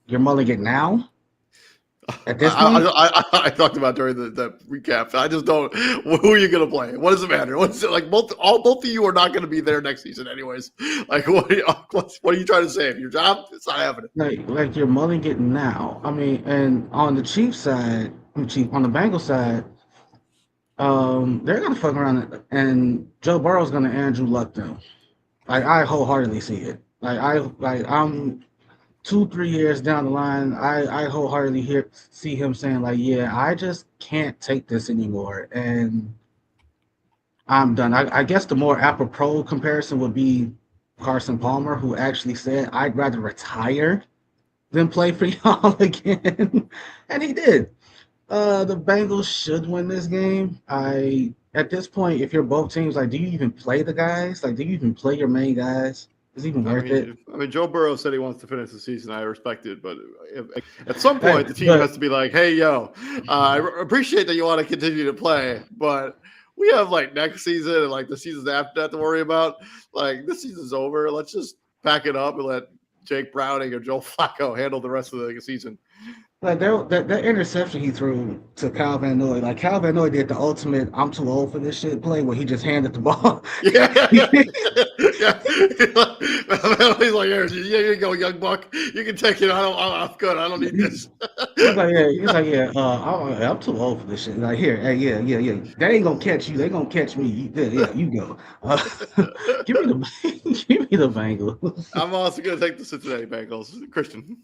You're mulling it now? At this point? I talked about during the recap. I just don't. Who are you going to play? What does it matter? What's it like? Both of you are not going to be there next season, anyways. Like, what are you trying to save? Your job? It's not happening. Like you're mulling it now. I mean, and on the Chiefs side, on the Bengals side, they're gonna fuck around and Joe Burrow's gonna Andrew Luck them. Like, I wholeheartedly see it. I'm 2-3 years down the line. I wholeheartedly see him saying like, yeah, I just can't take this anymore, and I'm done. I guess the more apropos comparison would be Carson Palmer, who actually said, "I'd rather retire than play for y'all again," and he did. The Bengals should win this game. At this point, if you're both teams, like, do you even play the guys? Like, do you even play your main guys? Is it even worth it? I mean, Joe Burrow said he wants to finish the season. I respect it, but at some point, the team has to be like, "Hey, yo, I appreciate that you want to continue to play, but we have like next season and like the seasons after that to worry about. Like, this season's over. Let's just pack it up and let Jake Browning or Joe Flacco handle the rest of the season." Like, that interception he threw to Kyle Van Noy, like, Kyle Van Noy did the ultimate "I'm too old for this shit" play where he just handed the ball. Yeah. He's like, "Here you go, young buck. You can take it. I'm good. I don't need this." He's like, I'm too old for this shit. Like, here, hey, yeah. They ain't gonna catch you. They gonna catch me. Yeah, you go. Give me the Bengals. I'm also gonna take the Cincinnati Bengals. Christian.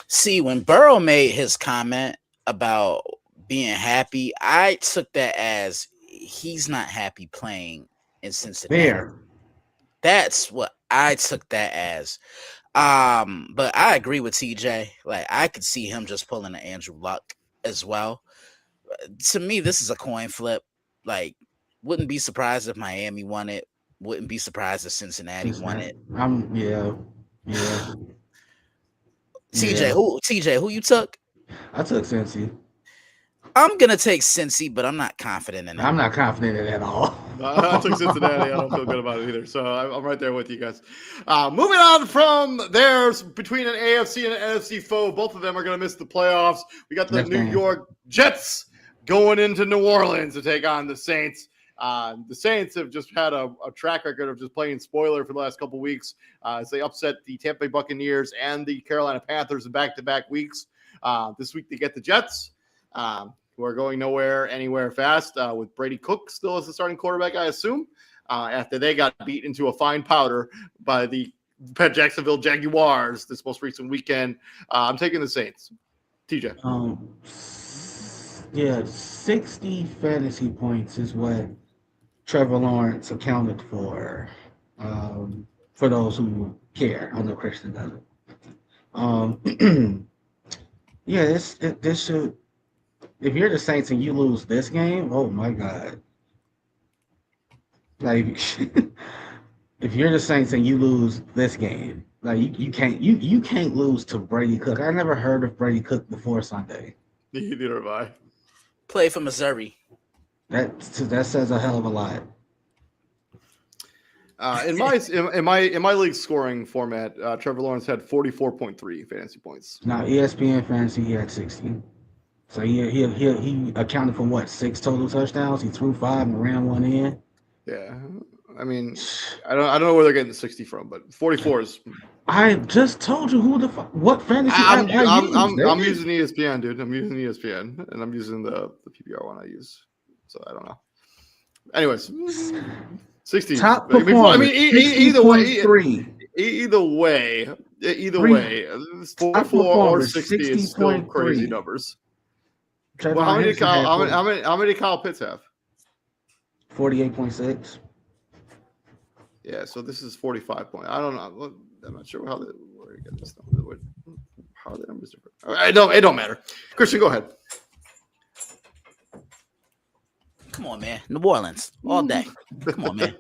See, when Burrow made his comment about being happy, I took that as he's not happy playing in Cincinnati. Fair. That's what I took that as. But I agree with TJ. Like, I could see him just pulling an Andrew Luck as well. To me, this is a coin flip. Like, wouldn't be surprised if Miami won it. Wouldn't be surprised if Cincinnati won it. Yeah. TJ, who you took? I took Cincy. I'm gonna take Cincy, but I'm not confident in it. I'm not confident in it at all. I took Cincinnati. I don't feel good about it either. So I'm right there with you guys. Moving on from there, between an AFC and an NFC foe, both of them are going to miss the playoffs. We got the New York Jets going into New Orleans to take on the Saints. The Saints have just had a track record of just playing spoiler for the last couple weeks as they upset the Tampa Bay Buccaneers and the Carolina Panthers in back-to-back weeks. This week they get the Jets, who are going anywhere fast, with Brady Cook still as the starting quarterback, I assume, after they got beat into a fine powder by the Jacksonville Jaguars this most recent weekend. I'm taking the Saints. TJ. 60 fantasy points is what Trevor Lawrence accounted for those who care. I know Christian doesn't. This should. If you're the Saints and you lose this game, oh my God! Like, if you're the Saints and you lose this game, Like you can't lose to Brady Cook. I never heard of Brady Cook before Sunday. Neither have I. Play for Missouri. That says a hell of a lot. In my league scoring format, Trevor Lawrence had 44.3 fantasy points. Now ESPN fantasy he had 60. So he accounted for what, 6 total touchdowns? He threw 5 and ran 1 in. Yeah, I mean, I don't know where they're getting the 60 from, but 44 is. I just told you what fantasy I'm app I use. I'm using ESPN, dude. I'm using ESPN, and I'm using the PPR one I use. So I don't know. Anyways, 60 top I performance. mean, either way, 44 or 60 is still crazy numbers. Well, how many did Kyle Pitts have? 48.6. Yeah, so this is 45 point. I don't know. I'm not sure where you get this number. How are the numbers different? It don't matter. Christian, go ahead. Come on, man. New Orleans all day. Come on, man.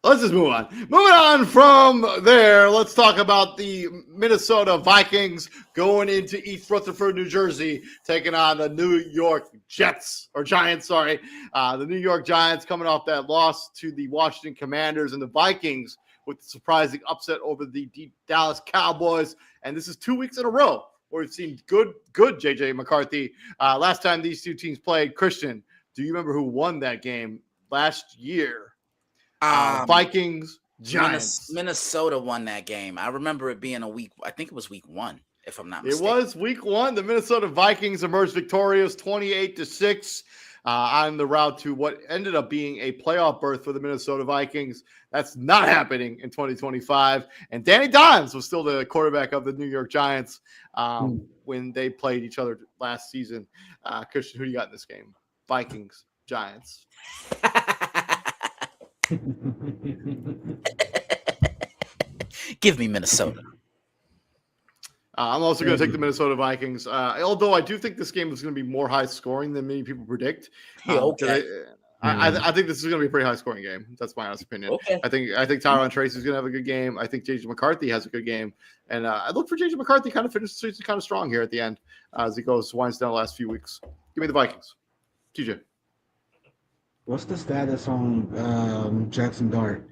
Let's just move on. Moving on from there, let's talk about the Minnesota Vikings going into East Rutherford, New Jersey, taking on the New York Giants. The New York Giants coming off that loss to the Washington Commanders, and the Vikings with the surprising upset over the Dallas Cowboys. And this is 2 weeks in a row where we've seen good J.J. McCarthy. Last time these two teams played, Christian, do you remember who won that game last year? Vikings, Giants. Minnesota won that game. I remember it being I think it was week 1, if I'm not mistaken. It was week 1. The Minnesota Vikings emerged victorious 28-6 on the route to what ended up being a playoff berth for the Minnesota Vikings. That's not happening in 2025. And Danny Dimes was still the quarterback of the New York Giants when they played each other last season. Christian, who do you got in this game? Vikings, Giants. Give me Minnesota. I'm also going to take the Minnesota Vikings, although I do think this game is going to be more high scoring than many people predict. Okay. I think this is going to be a pretty high scoring game. That's my honest opinion. Okay. I think Tyron Tracy is going to have a good game. I think J.J. McCarthy has a good game, and I look for J.J. McCarthy kind of finish the season kind of strong here at the end as he winds down the last few weeks. Give me the Vikings. TJ. What's the status on Jackson Dart?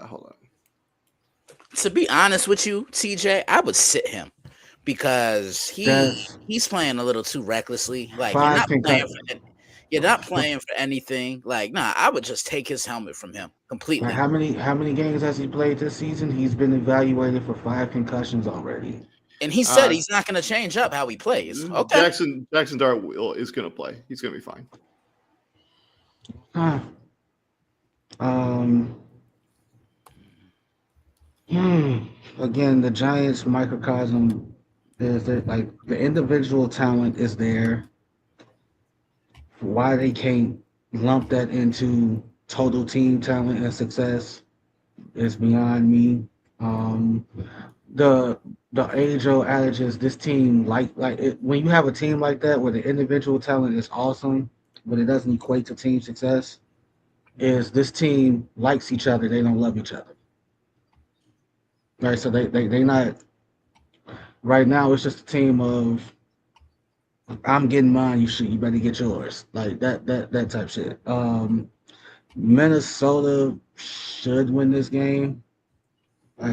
Hold on. To be honest with you, TJ, I would sit him because he's playing a little too recklessly. Like you're not playing for anything. Like, nah, I would just take his helmet from him completely. Like how many games has he played this season? He's been evaluated for 5 concussions already. And he said he's not going to change up how he plays. Okay. Jackson Dart is going to play. He's going to be fine. Again, the Giants microcosm is that like the individual talent is there. Why they can't lump that into total team talent and success is beyond me. The age-old adage is this team when you have a team like that where the individual talent is awesome, but it doesn't equate to team success, is this team likes each other, they don't love each other. Right, so they not right now. It's just a team of I'm getting mine, you better get yours, like that type shit. Minnesota should win this game.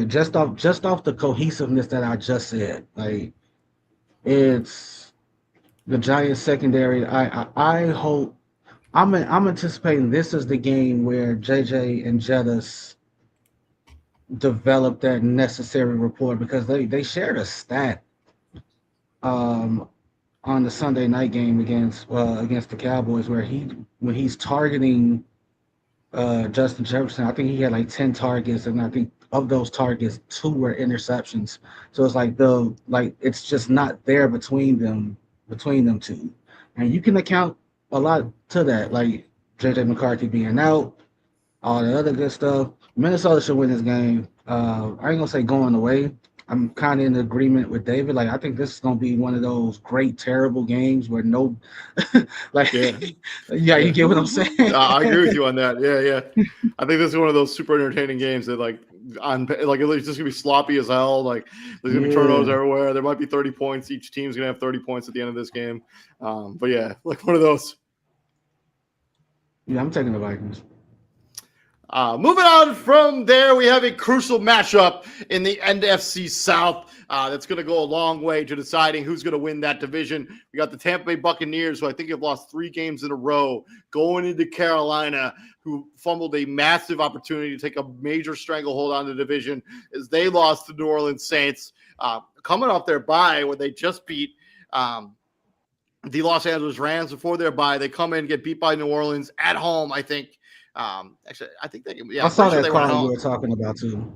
Just off the cohesiveness that I just said, like it's the Giants secondary. I hope I'm anticipating this is the game where JJ and Jettis develop that necessary rapport because they shared a stat on the Sunday night game against the Cowboys where when he's targeting Justin Jefferson, I think he had like 10 targets, and I think of those targets 2 were interceptions. So it's like it's just not there between them two, and you can account a lot to that, like JJ McCarthy being out, all the other good stuff. Minnesota should win this game. I ain't gonna say going away. I'm kind of in agreement with David. Like, I think this is gonna be one of those great, terrible games where no, like, Yeah. yeah, you get what I'm saying? I agree with you on that. Yeah. I think this is one of those super entertaining games that like it's just gonna be sloppy as hell. Like there's gonna be turnovers Yeah, everywhere. There might be 30 points. Each team's gonna have 30 points at the end of this game. But yeah, like one of those. yeah, I'm taking the Vikings. Moving on from there, we have a crucial matchup in the NFC South that's going to go a long way to deciding who's going to win that division. We got the Tampa Bay Buccaneers, who I think have lost 3 games in a row, going into Carolina, who fumbled a massive opportunity to take a major stranglehold on the division as they lost to New Orleans Saints, coming off their bye where they just beat the Los Angeles Rams before their bye. They come in and get beat by New Orleans at home, I think. Actually, I think they. Yeah, I I'm saw pretty sure that they were at call you home. were talking about too.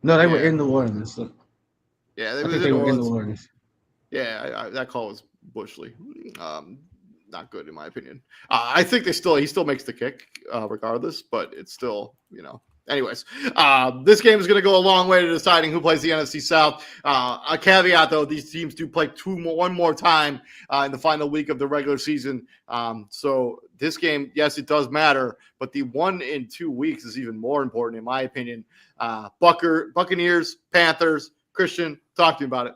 No, they were Yeah, in New Orleans. So yeah, they I was think in they New were in New Orleans. Orleans. Yeah, that call was bushly. Not good in my opinion. I think he still makes the kick regardless, but it's still Anyways, this game is going to go a long way to deciding who plays the NFC South. A caveat, though, these teams do play one more time in the final week of the regular season. So this game, yes, it does matter, but the 1 in 2 weeks is even more important, in my opinion. Buccaneers, Panthers. Christian, talk to me about it.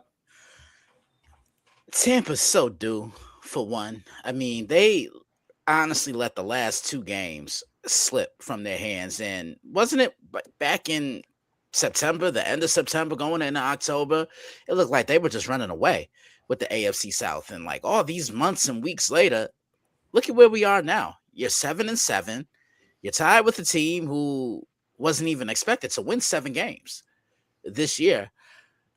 Tampa's so due for one. I mean, they honestly let the last 2 games slip from their hands. And wasn't it back in September, the end of September, going into October? It looked like they were just running away with the AFC South. And like all these months and weeks later, look at where we are now. You're 7-7. You're tied with a team who wasn't even expected to win 7 games this year.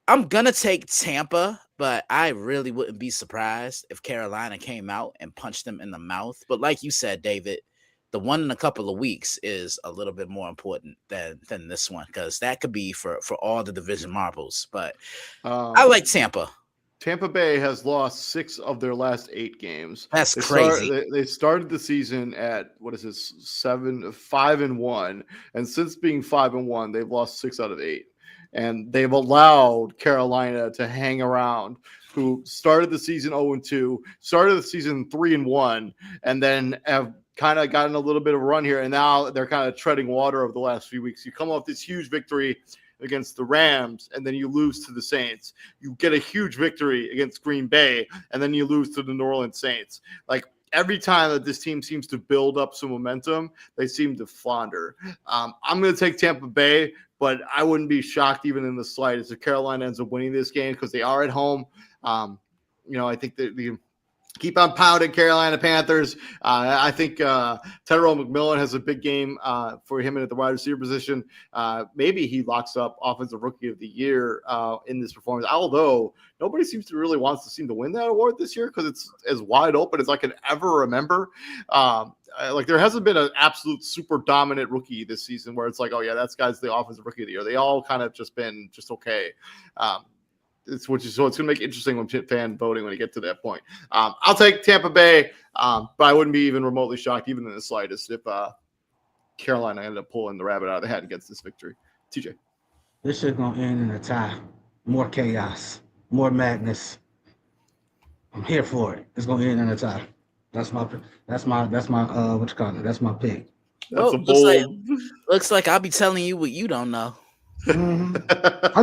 I'm going to take Tampa, but I really wouldn't be surprised if Carolina came out and punched them in the mouth. But like you said, David, the one in a couple of weeks is a little bit more important than this one, because that could be for all the division marbles. But I like Tampa. Tampa Bay has lost 6 of their last 8 games. That's crazy. They started the season at 5-1, and since being 5-1, they've lost 6 out of 8. And they've allowed Carolina to hang around, who started the season 0-2, started the season 3-1, and then have kind of gotten a little bit of a run here. And now they're kind of treading water over the last few weeks. You come off this huge victory against the Rams, and then you lose to the Saints. You get a huge victory against Green Bay, and then you lose to the New Orleans Saints. Like, every time that this team seems to build up some momentum, they seem to flounder. I'm going to take Tampa Bay, but I wouldn't be shocked even in the slightest if Carolina ends up winning this game because they are at home. I think that the keep on pounding Carolina Panthers. I think Tyrell McMillan has a big game for him at the wide receiver position. Maybe he locks up Offensive Rookie of the Year in this performance, although nobody seems to really seem to win that award this year because it's as wide open as I can ever remember. There hasn't been an absolute super dominant rookie this season where it's like, oh yeah, that guy's the Offensive Rookie of the Year. They all kind of just been just okay. So it's going to make it interesting when fan voting when you get to that point. I'll take Tampa Bay, but I wouldn't be even remotely shocked, even in the slightest, if Carolina ended up pulling the rabbit out of the hat against this victory. TJ. This shit's gonna end in a tie. More chaos, more madness. I'm here for it. It's gonna end in a tie. That's my what you call it? That's my pick. That's a bold. Looks like I'll be telling you what you don't know. Mm-hmm. I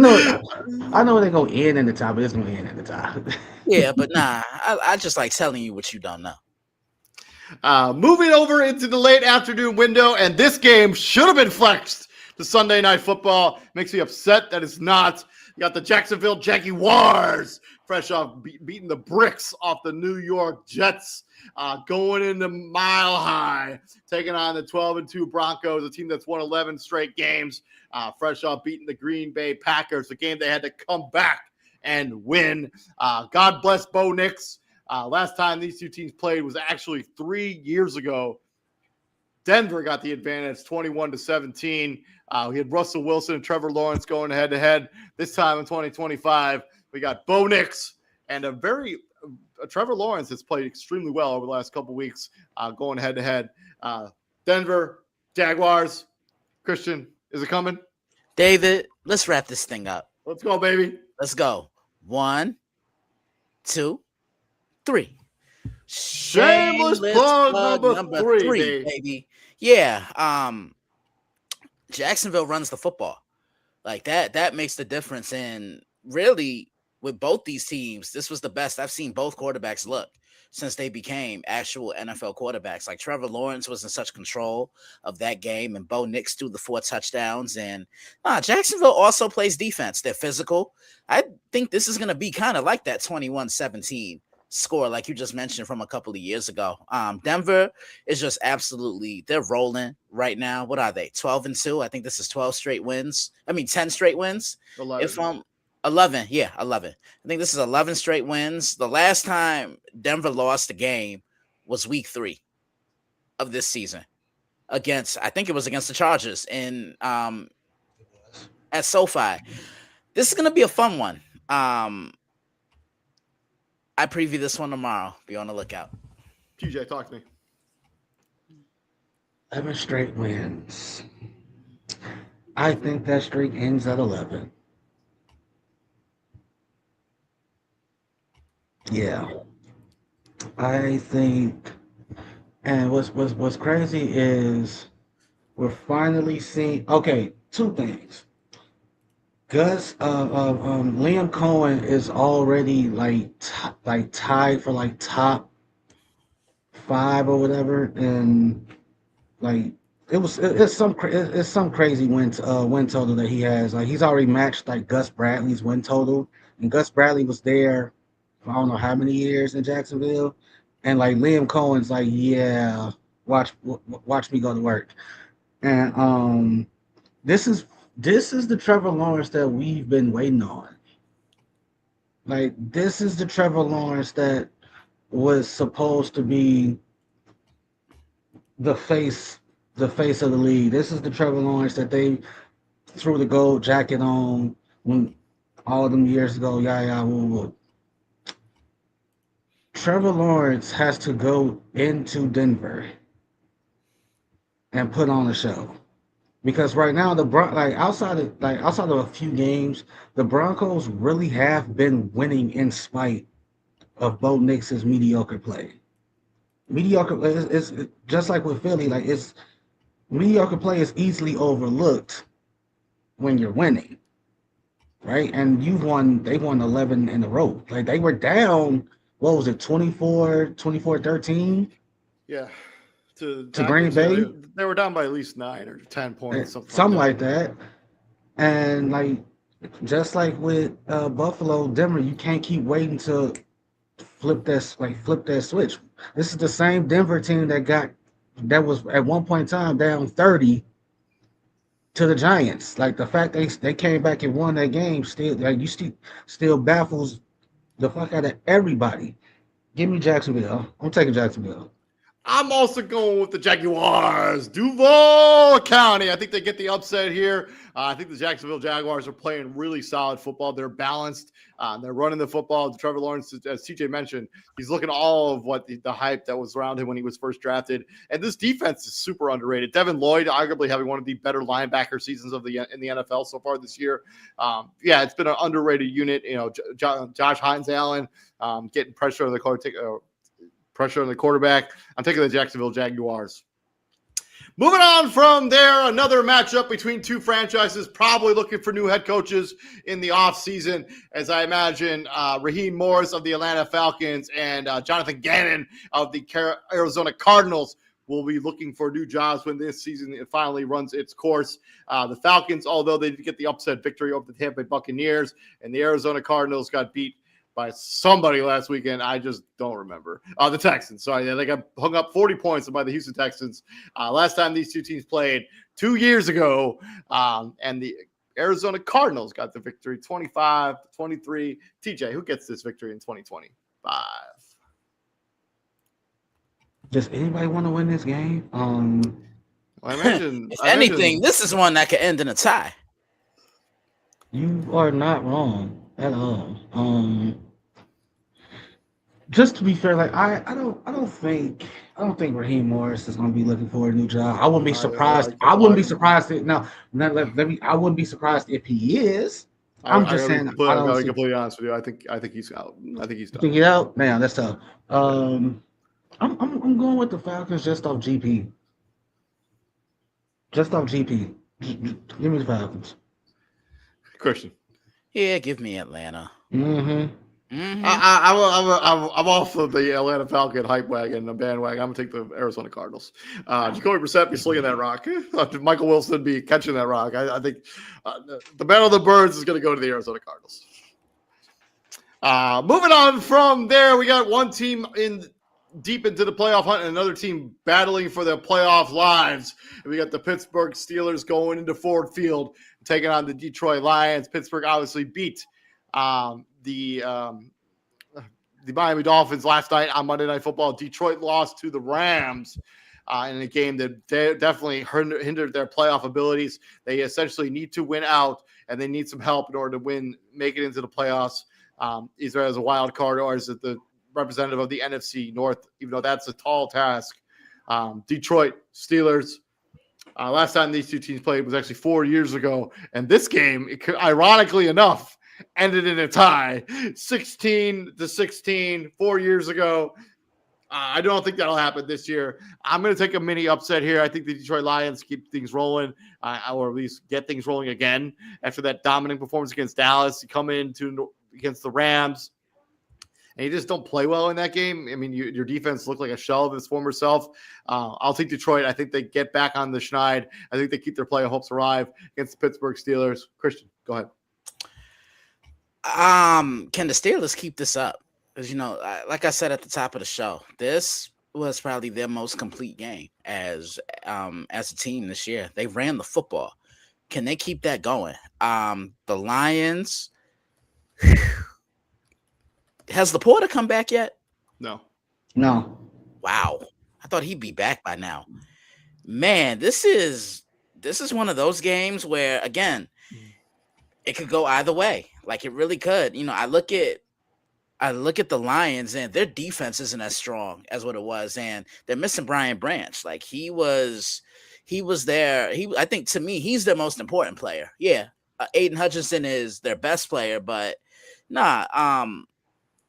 know they're gonna end in the tie, but it's gonna end in the tie. Yeah, but nah, I just like telling you what you don't know. Moving over into the late afternoon window, and this game should have been flexed to Sunday Night Football. Makes me upset that it's not. You got the Jacksonville Jaguars fresh off beating the bricks off the New York Jets, going into Mile High, taking on the 12-2 Broncos, a team that's won 11 straight games, fresh off beating the Green Bay Packers, a game they had to come back and win. God bless Bo Nix. Last time these two teams played was actually 3 years ago. Denver got the advantage, 21-17. We had Russell Wilson and Trevor Lawrence going head-to-head. This time in 2025, we got Bo Nix and Trevor Lawrence has played extremely well over the last couple weeks, going head-to-head. Denver, Jaguars. Christian, is it coming? David, let's wrap this thing up. Let's go, baby. Let's go. 1, 2, 3. Shameless plug number 3, baby. baby. Yeah. Jacksonville runs the football. Like that makes the difference. And really, with both these teams, this was the best I've seen both quarterbacks look since they became actual NFL quarterbacks. Like Trevor Lawrence was in such control of that game, and Bo Nix threw the 4 touchdowns. And Jacksonville also plays defense. They're physical. I think this is going to be kind of like that 21-17 score, like you just mentioned from a couple of years ago. Denver is just absolutely, they're rolling right now. What are they? 12-2. I think this is 12 straight wins. 10 straight wins. 11. If 11. Yeah, 11. I think this is 11 straight wins. The last time Denver lost a game was week 3 of this season against, I think it was against the Chargers in at SoFi. This is going to be a fun one. I preview this one tomorrow. Be on the lookout. TJ, talk to me. 11 straight wins. I think that streak ends at 11. Yeah. I think, and what's crazy is we're finally seeing, okay, 2 things. Liam Cohen is already tied for top 5 or whatever, and it's some crazy win total that he has. Like he's already matched Gus Bradley's win total, and Gus Bradley was there for I don't know how many years in Jacksonville, and Liam Cohen's yeah, watch me go to work, and This is the Trevor Lawrence that we've been waiting on. This is the Trevor Lawrence that was supposed to be the face of the league. This is the Trevor Lawrence that they threw the gold jacket on when all of them years ago. Woo. Trevor Lawrence has to go into Denver and put on a show. Because right now outside of a few games, the Broncos really have been winning in spite of Bo Nix's mediocre play. Mediocre is just like with Philly. It's mediocre play is easily overlooked when you're winning, right? And they won 11 in a row. They were down. What was it? 24-13. Yeah. To Green Bay. They were down by at least 9 or 10 points, something like that. And just like with Buffalo, Denver, you can't keep waiting to flip that switch. This is the same Denver team that was at one point in time down 30 to the Giants. The fact they came back and won that game still baffles the fuck out of everybody. Give me Jacksonville. I'm taking Jacksonville. I'm also going with the Jaguars, Duval County. I think they get the upset here. I think the Jacksonville Jaguars are playing really solid football. They're balanced. They're running the football. Trevor Lawrence, as TJ mentioned, he's looking at all of what the hype that was around him when he was first drafted. And this defense is super underrated. Devin Lloyd, arguably having one of the better linebacker seasons in the NFL so far this year. It's been an underrated unit. Josh Hines Allen getting pressure on the quarterback. I'm taking the Jacksonville Jaguars. Moving on from there, another matchup between 2 franchises probably looking for new head coaches in the offseason, as I imagine Raheem Morris of the Atlanta Falcons and Jonathan Gannon of the Arizona Cardinals will be looking for new jobs when this season it finally runs its course. The Falcons, although they did get the upset victory over the Tampa Bay Buccaneers, and the Arizona Cardinals got beat by somebody last weekend. I just don't remember. The Texans. Sorry, they got hung up 40 points by the Houston Texans. Last time these 2 teams played 2 years ago, and the Arizona Cardinals got the victory 25-23. TJ, who gets this victory in 2025? Does anybody want to win this game? If anything, this is one that could end in a tie. You are not wrong at all. Just to be fair, I don't think Raheem Morris is going to be looking for a new job. I wouldn't be surprised. I wouldn't be surprised if he is. I'm just saying I I'm don't gonna be see. completely honest with you. I think he's out. I think he's done. Think it out, man. That's tough. I'm going with the Falcons just off GP. Just off GP. Give me the Falcons. Christian. Yeah, give me Atlanta. Mm-hmm. I'm off of the Atlanta Falcon hype wagon, the bandwagon. I'm gonna take the Arizona Cardinals. Jacoby Brissett be slinging that rock. Michael Wilson be catching that rock. I think the battle of the birds is gonna go to the Arizona Cardinals. Moving on from there, we got one team deep into the playoff hunt and another team battling for their playoff lives. And we got the Pittsburgh Steelers going into Ford Field, taking on the Detroit Lions. Pittsburgh obviously beat the Miami Dolphins last night on Monday Night Football. Detroit lost to the Rams in a game that definitely hindered their playoff abilities. They essentially need to win out, and they need some help in order to make it into the playoffs, either as a wild card or as the representative of the NFC North, even though that's a tall task. Detroit Steelers. Last time these two teams played was actually 4 years ago, and this game, ironically enough, ended in a tie, 16-16, 4 years ago. I don't think that'll happen this year. I'm going to take a mini upset here. I think the Detroit Lions keep things rolling, or at least get things rolling again after that dominant performance against Dallas. You come against the Rams, and you just don't play well in that game. I mean, your defense looked like a shell of its former self. I'll take Detroit. I think they get back on the schneid. I think they keep their playoff hopes alive against the Pittsburgh Steelers. Christian, go ahead. Can the Steelers keep this up? Because, like I said at the top of the show, this was probably their most complete game as a team this year. They ran the football. Can they keep that going? The Lions. Has Laporta come back yet? No. Wow. I thought he'd be back by now. Man, this is one of those games where, again, it could go either way. Like, it really could. I look at the Lions, and their defense isn't as strong as what it was, and they're missing Brian Branch. Like, he was there. I think, to me, he's their most important player. Yeah, Aiden Hutchinson is their best player, but nah.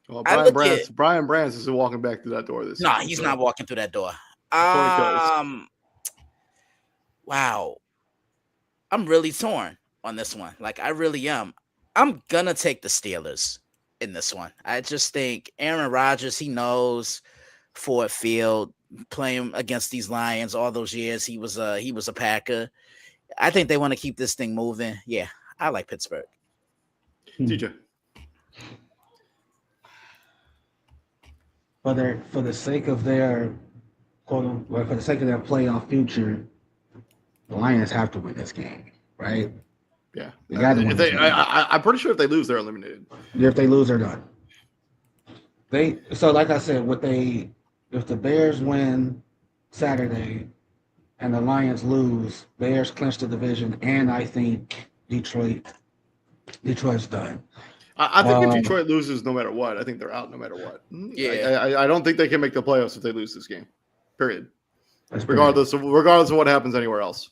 Well, Brian Branch isn't walking back through that door this year. No, he's not walking through that door. Wow. I'm really torn on this one. Like, I really am. I'm gonna take the Steelers in this one. I just think Aaron Rodgers, he knows Ford Field, playing against these Lions all those years. He was a Packer. I think they want to keep this thing moving. Yeah, I like Pittsburgh. DJ. For the sake of their for the sake of their playoff future, the Lions have to win this game, right? Yeah, they got to win. I'm pretty sure if they lose, they're eliminated. If they lose, they're done. So like I said, if the Bears win Saturday and the Lions lose, Bears clinch the division, and I think Detroit's done. I think if Detroit loses, no matter what, I think they're out no matter what. Yeah, I don't think they can make the playoffs if they lose this game. Period. Regardless of what happens anywhere else.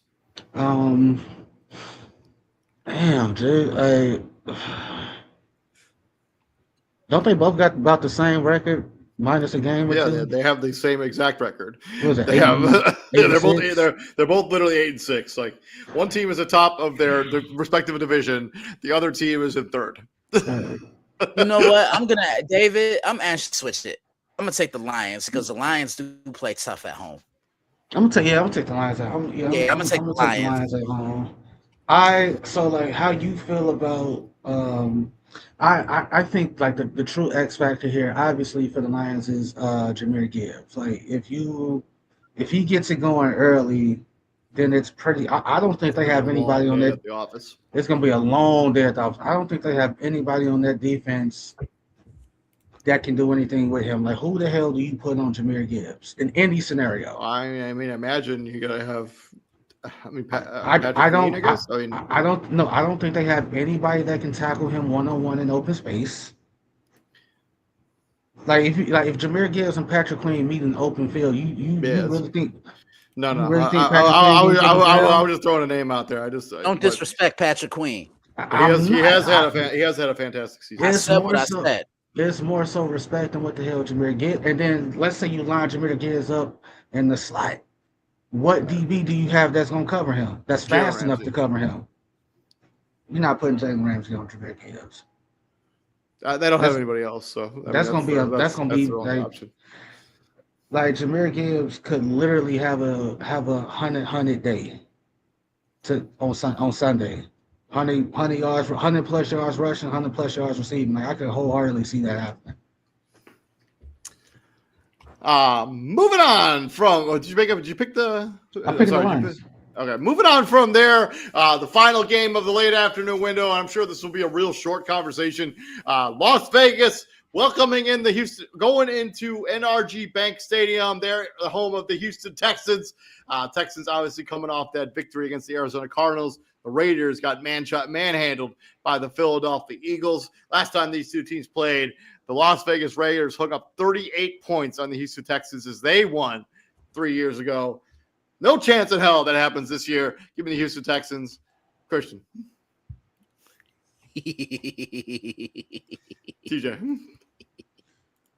Damn, dude. Don't they both got about the same record, minus a game? Yeah, they have the same exact record. What was it? They're both literally 8-6. Like, one team is atop of their respective division, the other team is in third. You know what? I'm actually switched it. I'm gonna take the Lions because the Lions do play tough at home. I'm gonna take the Lions at home. I'm gonna take the Lions at home. So like, how you feel about I think like the true X factor here, obviously for the Lions, is Jahmyr Gibbs. Like, if he gets it going early, then it's pretty. I don't think they have anybody on that. The office. It's gonna be a long day at the office. I don't think they have anybody on that defense that can do anything with him. Like, who the hell do you put on Jahmyr Gibbs in any scenario? I mean, imagine you gotta have. I don't know. I don't think they have anybody that can tackle him one-on-one in open space. Like, if Jahmyr Gibbs and Patrick Queen meet in open field, you really think? No. I was just throwing a name out there. Don't disrespect Patrick Queen. But he has I'm he not. has had a fantastic season. I It's said more what I so. said. It's more so respect than what the hell Jameer get. And then let's say you line Jameer Gibbs up in the slot. What DB do you have that's gonna cover him? That's Jalen fast enough to Ramsey. cover him. You're not putting Jalen Ramsey on Jameer Gibbs. They don't have That's anybody else, so I mean that's gonna be a that's gonna that's be their only option. like Jameer Gibbs could literally have a hundred day on Sunday. 100 yards, 100 plus yards rushing, 100 plus yards receiving. Like I could wholeheartedly see that happening. Moving on from. Did you pick the? I'm picking the Sorry, Lions. Okay, moving on from there. The final game of the late afternoon window. I'm sure this will be a real short conversation. Las Vegas welcoming in the Houston, going into NRG Bank Stadium. They're the home of the Houston Texans. Texans obviously coming off that victory against the Arizona Cardinals. The Raiders got manhandled by the Philadelphia Eagles. Last time these two teams played, the Las Vegas Raiders hooked up 38 points on the Houston Texans as they won 3 years ago. No chance in hell that happens this year. Give me the Houston Texans. Christian. TJ.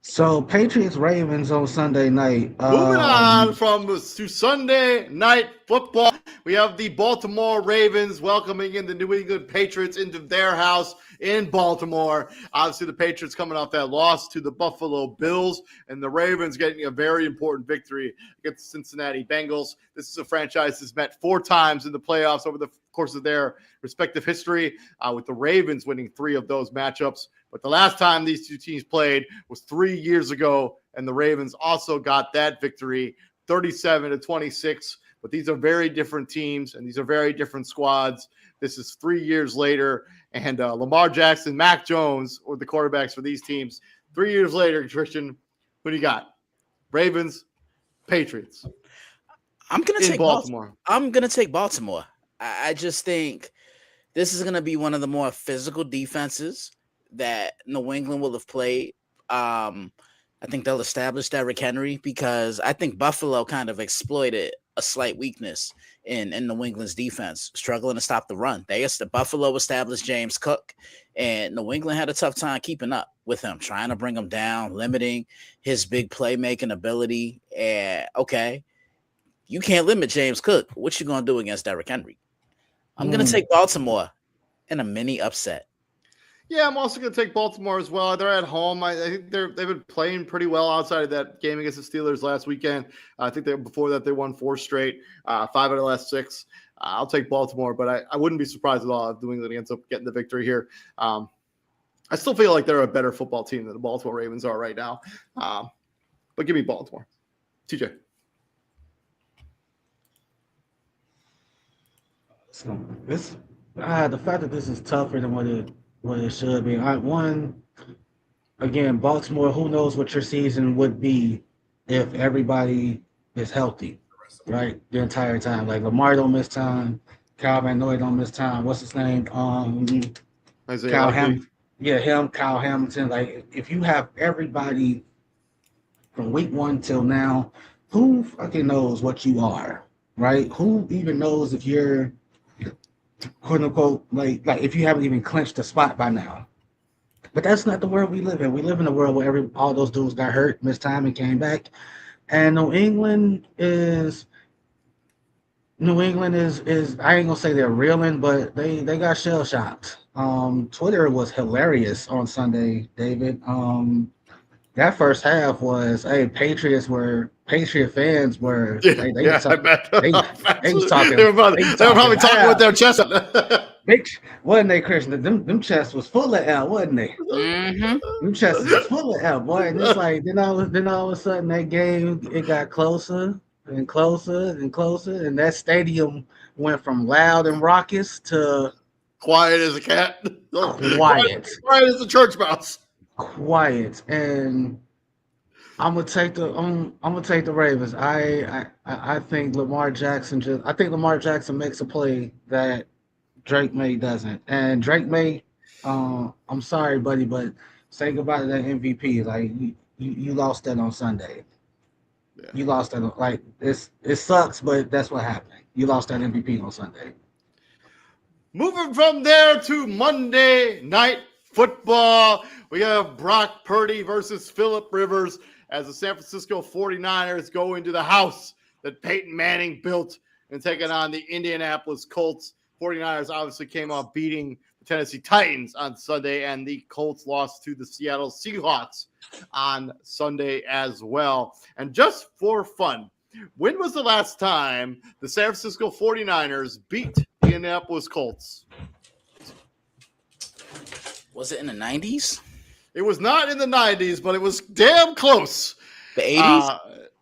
So Patriots Ravens on Sunday night. Moving on to Sunday night football. We have the Baltimore Ravens welcoming in the New England Patriots into their house in Baltimore. Obviously, the Patriots coming off that loss to the Buffalo Bills, and the Ravens getting a very important victory against the Cincinnati Bengals. This is a franchise that's met 4 times in the playoffs over the course of their respective history, with the Ravens winning 3 of those matchups. But the last time these two teams played was 3 years ago, and the Ravens also got that victory, 37-26. But these are very different teams, and these are very different squads. This is 3 years later, and Lamar Jackson, Mac Jones were the quarterbacks for these teams. 3 years later, Christian, who do you got? Ravens, Patriots. I'm gonna take Baltimore. I'm gonna take Baltimore. I just think this is gonna be one of the more physical defenses that New England will have played. I think they'll establish Derrick Henry because I think Buffalo kind of exploited a slight weakness in New England's defense, struggling to stop the run. Buffalo established James Cook, and New England had a tough time keeping up with him, trying to bring him down, limiting his big playmaking ability. And okay, you can't limit James Cook. What you gonna do against Derrick Henry? I'm gonna take Baltimore in a mini upset. Yeah, I'm also going to take Baltimore as well. They're at home. I think they've been playing pretty well outside of that game against the Steelers last weekend. I think before that they won 4 straight, 5 out of the last 6. I'll take Baltimore, but I wouldn't be surprised at all if New England ends up getting the victory here. I still feel like they're a better football team than the Baltimore Ravens are right now. But give me Baltimore. TJ. So the fact that this is tougher than what it should be. Again, Baltimore, who knows what your season would be if everybody is healthy, right? The entire time. Like Lamar don't miss time, Kyle Van Noy don't miss time. What's his name? Isaiah Kyle Likely. Hamilton. Yeah, him, Kyle Hamilton. Like if you have everybody from week 1 till now, who fucking knows what you are, right? Who even knows if you're quote unquote like if you haven't even clinched a spot by now. But that's not the world we live in. We live in a world where all those dudes got hurt, missed time, and came back. And New England is I ain't gonna say they're reeling, but they got shell shocked. Twitter was hilarious on Sunday, David. That first half was Patriot fans were I bet. they was talking. They were probably talking with their chest up. Wasn't they, Christian? Them chests was full of L, wasn't they? Mm-hmm. Them chests was full of L, boy. And it's like then all of a sudden that game it got closer and closer and closer, and that stadium went from loud and raucous to quiet as a cat. Quiet as a church mouse. Quiet, and I'm gonna take the Ravens. I think Lamar Jackson makes a play that Drake May doesn't, and Drake May, I'm sorry, buddy, but say goodbye to that MVP. Like you lost that on Sunday. Yeah. You lost that. Like it sucks, but that's what happened. You lost that MVP on Sunday. Moving from there to Monday Night Football, we have Brock Purdy versus Phillip Rivers as the San Francisco 49ers go into the house that Peyton Manning built and taking on the Indianapolis Colts. 49ers obviously came out beating the Tennessee Titans on Sunday, and the Colts lost to the Seattle Seahawks on Sunday as well. And just for fun, when was the last time the San Francisco 49ers beat the Indianapolis Colts? Was it in the 90s? It was not in the 90s, but it was damn close. The 80s?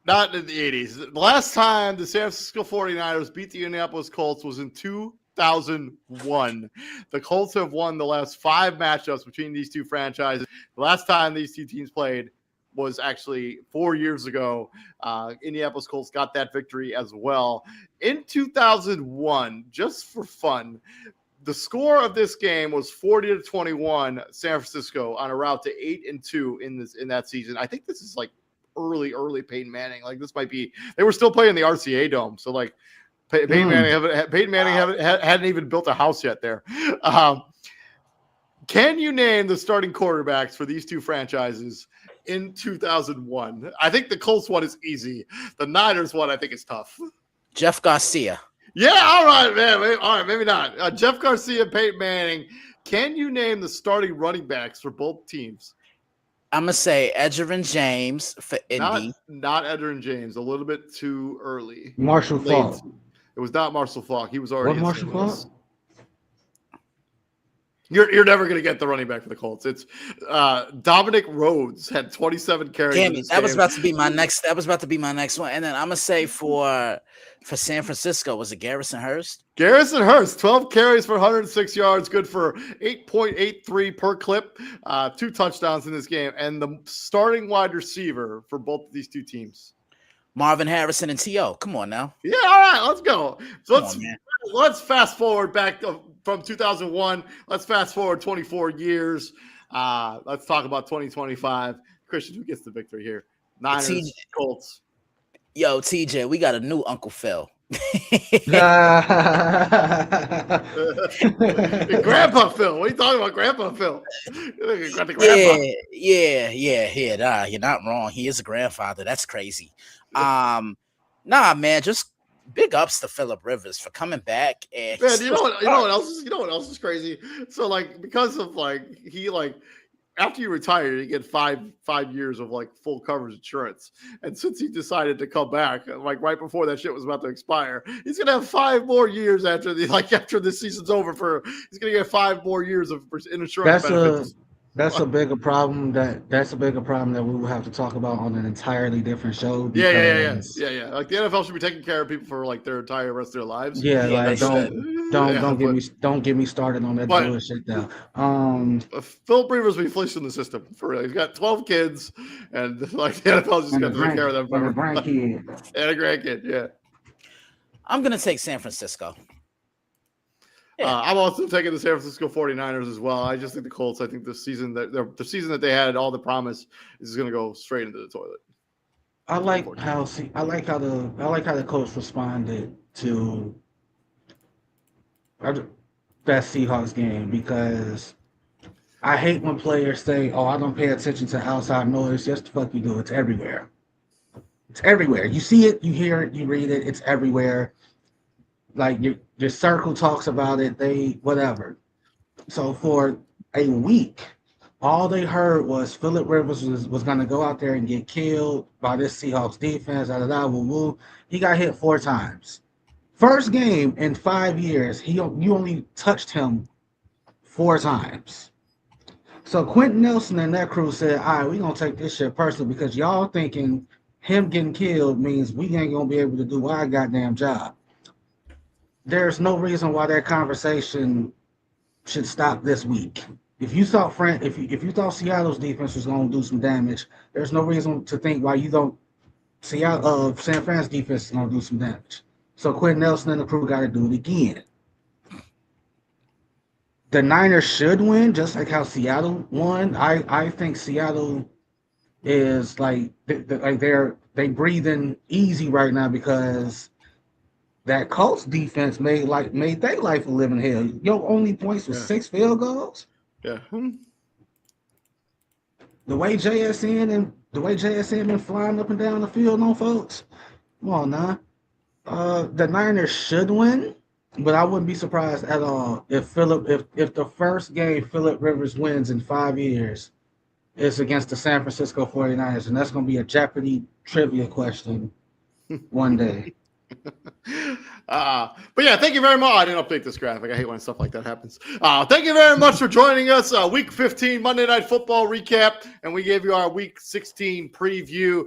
Not in the 80s. The last time the San Francisco 49ers beat the Indianapolis Colts was in 2001. The Colts have won the last 5 matchups between these two franchises. The last time these two teams played was actually 4 years ago. Indianapolis Colts got that victory as well. In 2001, just for fun, the score of this game was 40-21 San Francisco on a route to 8-2 in that season. I think this is like early Peyton Manning. Like this might be, they were still playing the RCA Dome. So like Peyton Manning hadn't even built a house yet there. Can you name the starting quarterbacks for these two franchises in 2001? I think the Colts one is easy. The Niners one, I think, is tough. Jeff Garcia. Yeah, all right, man. All right, maybe not. Jeff Garcia, Peyton Manning. Can you name the starting running backs for both teams? I'm going to say Edgerrin James for Indy. Not Edgerrin James. A little bit too early. Marshall Faulk. It was not Marshall Faulk. He was already. What Marshall Faulk? You're never going to get the running back for the Colts. It's Dominic Rhodes had 27 carries. Damn it, that was about to be my next. That was about to be my next one. And then I'm gonna say for San Francisco, was it Garrison Hurst? Garrison Hurst, 12 carries for 106 yards, good for 8.83 per clip, 2 touchdowns in this game. And the starting wide receiver for both of these two teams, Marvin Harrison and T.O. Come on now. Yeah, all right, let's go. So let's fast forward back from 2001. Let's fast forward 24 years. Let's talk about 2025. Christian, who gets the victory here? Niners, Colts. Yo, TJ, we got a new Uncle Phil. Grandpa Phil. What are you talking about, Grandpa Phil? Yeah. Nah, you're not wrong. He is a grandfather. That's crazy. Nah, man, just big ups to Phillip Rivers for coming back. And man, you know what else is crazy? So like, because of like he like after you retire, you get five years of like full coverage insurance. And since he decided to come back, like right before that shit was about to expire, he's gonna have 5 more years after this season's over. He's gonna get 5 more years of insurance benefits. That's a bigger problem that we will have to talk about on an entirely different show. Yeah. Like the NFL should be taking care of people for like their entire rest of their lives. Yeah, like don't get me started on that bullshit though. Phillip Rivers will be fleeced in the system for real. He's got 12 kids, and like the NFL's just got to take care of them for a grandkid. And a grandkid, yeah. I'm gonna take San Francisco. Yeah. I'm also taking the San Francisco 49ers as well. I just think the Colts, I think the season that they had all the promise is going to go straight into the toilet. I like how the Colts responded to that Seahawks game, because I hate when players say, "Oh, I don't pay attention to outside noise." Yes, the fuck you do. It's everywhere. It's everywhere. You see it, you hear it, you read it. It's everywhere. Like your circle talks about it, whatever. So for a week, all they heard was Phillip Rivers was going to go out there and get killed by this Seahawks defense. Woo. He got hit 4 times. First game in 5 years, you only touched him 4 times. So Quentin Nelson and that crew said, all right, we're going to take this shit personally, because y'all thinking him getting killed means we ain't going to be able to do our goddamn job. There's no reason why that conversation should stop this week. If you thought Seattle's defense was going to do some damage, there's no reason to think why you don't San Fran's defense is going to do some damage. So Quentin Nelson and the crew got to do it again. The Niners should win, just like how Seattle won. I think Seattle is like they breathing easy right now, because that Colts defense made their life a living hell. Your only points was 6 field goals. Yeah. The way JSN been flying up and down the field on folks. Come on now. The Niners should win, but I wouldn't be surprised at all if the first game Phillip Rivers wins in 5 years is against the San Francisco 49ers, and that's going to be a Jeopardy trivia question one day. But yeah, thank you very much. I didn't update this graphic. I hate when stuff like that happens. Thank you very much for joining us. Week 15 Monday Night Football recap, and we gave you our Week 16 preview.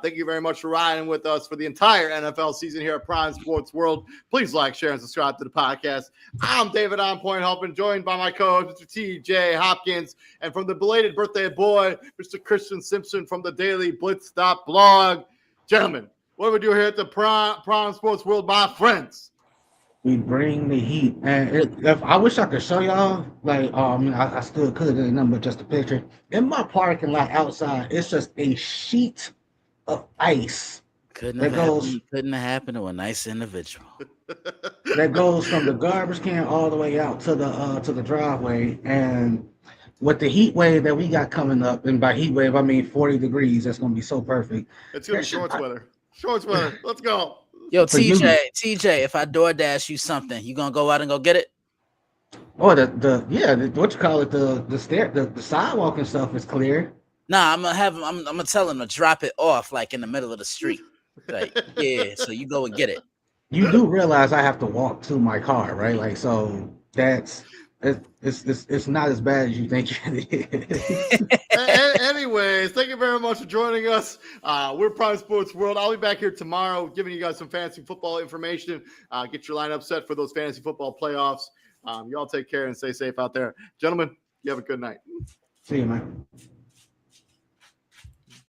Thank you very much for riding with us for the entire NFL season here at Prime Sports World. Please like, share, and subscribe to the podcast. I'm David On Point Helping, joined by my co-host, Mr. TJ Hopkins, and from the belated birthday boy, Mr. Christian Simpson from the Daily Blitz Stop blog. Gentlemen, what do we do here at the Prime Sports World, my friends? We bring the heat, and if I wish I could show y'all, I still could, ain't nothing but just a picture. In my parking lot outside, it's just a sheet of ice. Couldn't have happened to a nice individual. That goes from the garbage can all the way out to the driveway, and with the heat wave that we got coming up, and by heat wave I mean 40 degrees, that's gonna be so perfect. It's gonna be shorts weather. Shorts weather. Let's go. Yo, TJ, if I DoorDash you something, you gonna go out and go get it? Oh, what you call it, the sidewalk and stuff is clear. Nah, I'm gonna tell him to drop it off like in the middle of the street. Like, yeah, so you go and get it. You do realize I have to walk to my car, right? Like, so it's not as bad as you think it is. Anyways, thank you very much for joining us. We're Prime Sports World. I'll be back here tomorrow giving you guys some fantasy football information. Get your lineup set for those fantasy football playoffs. Y'all take care and stay safe out there. Gentlemen, you have a good night. See you, man.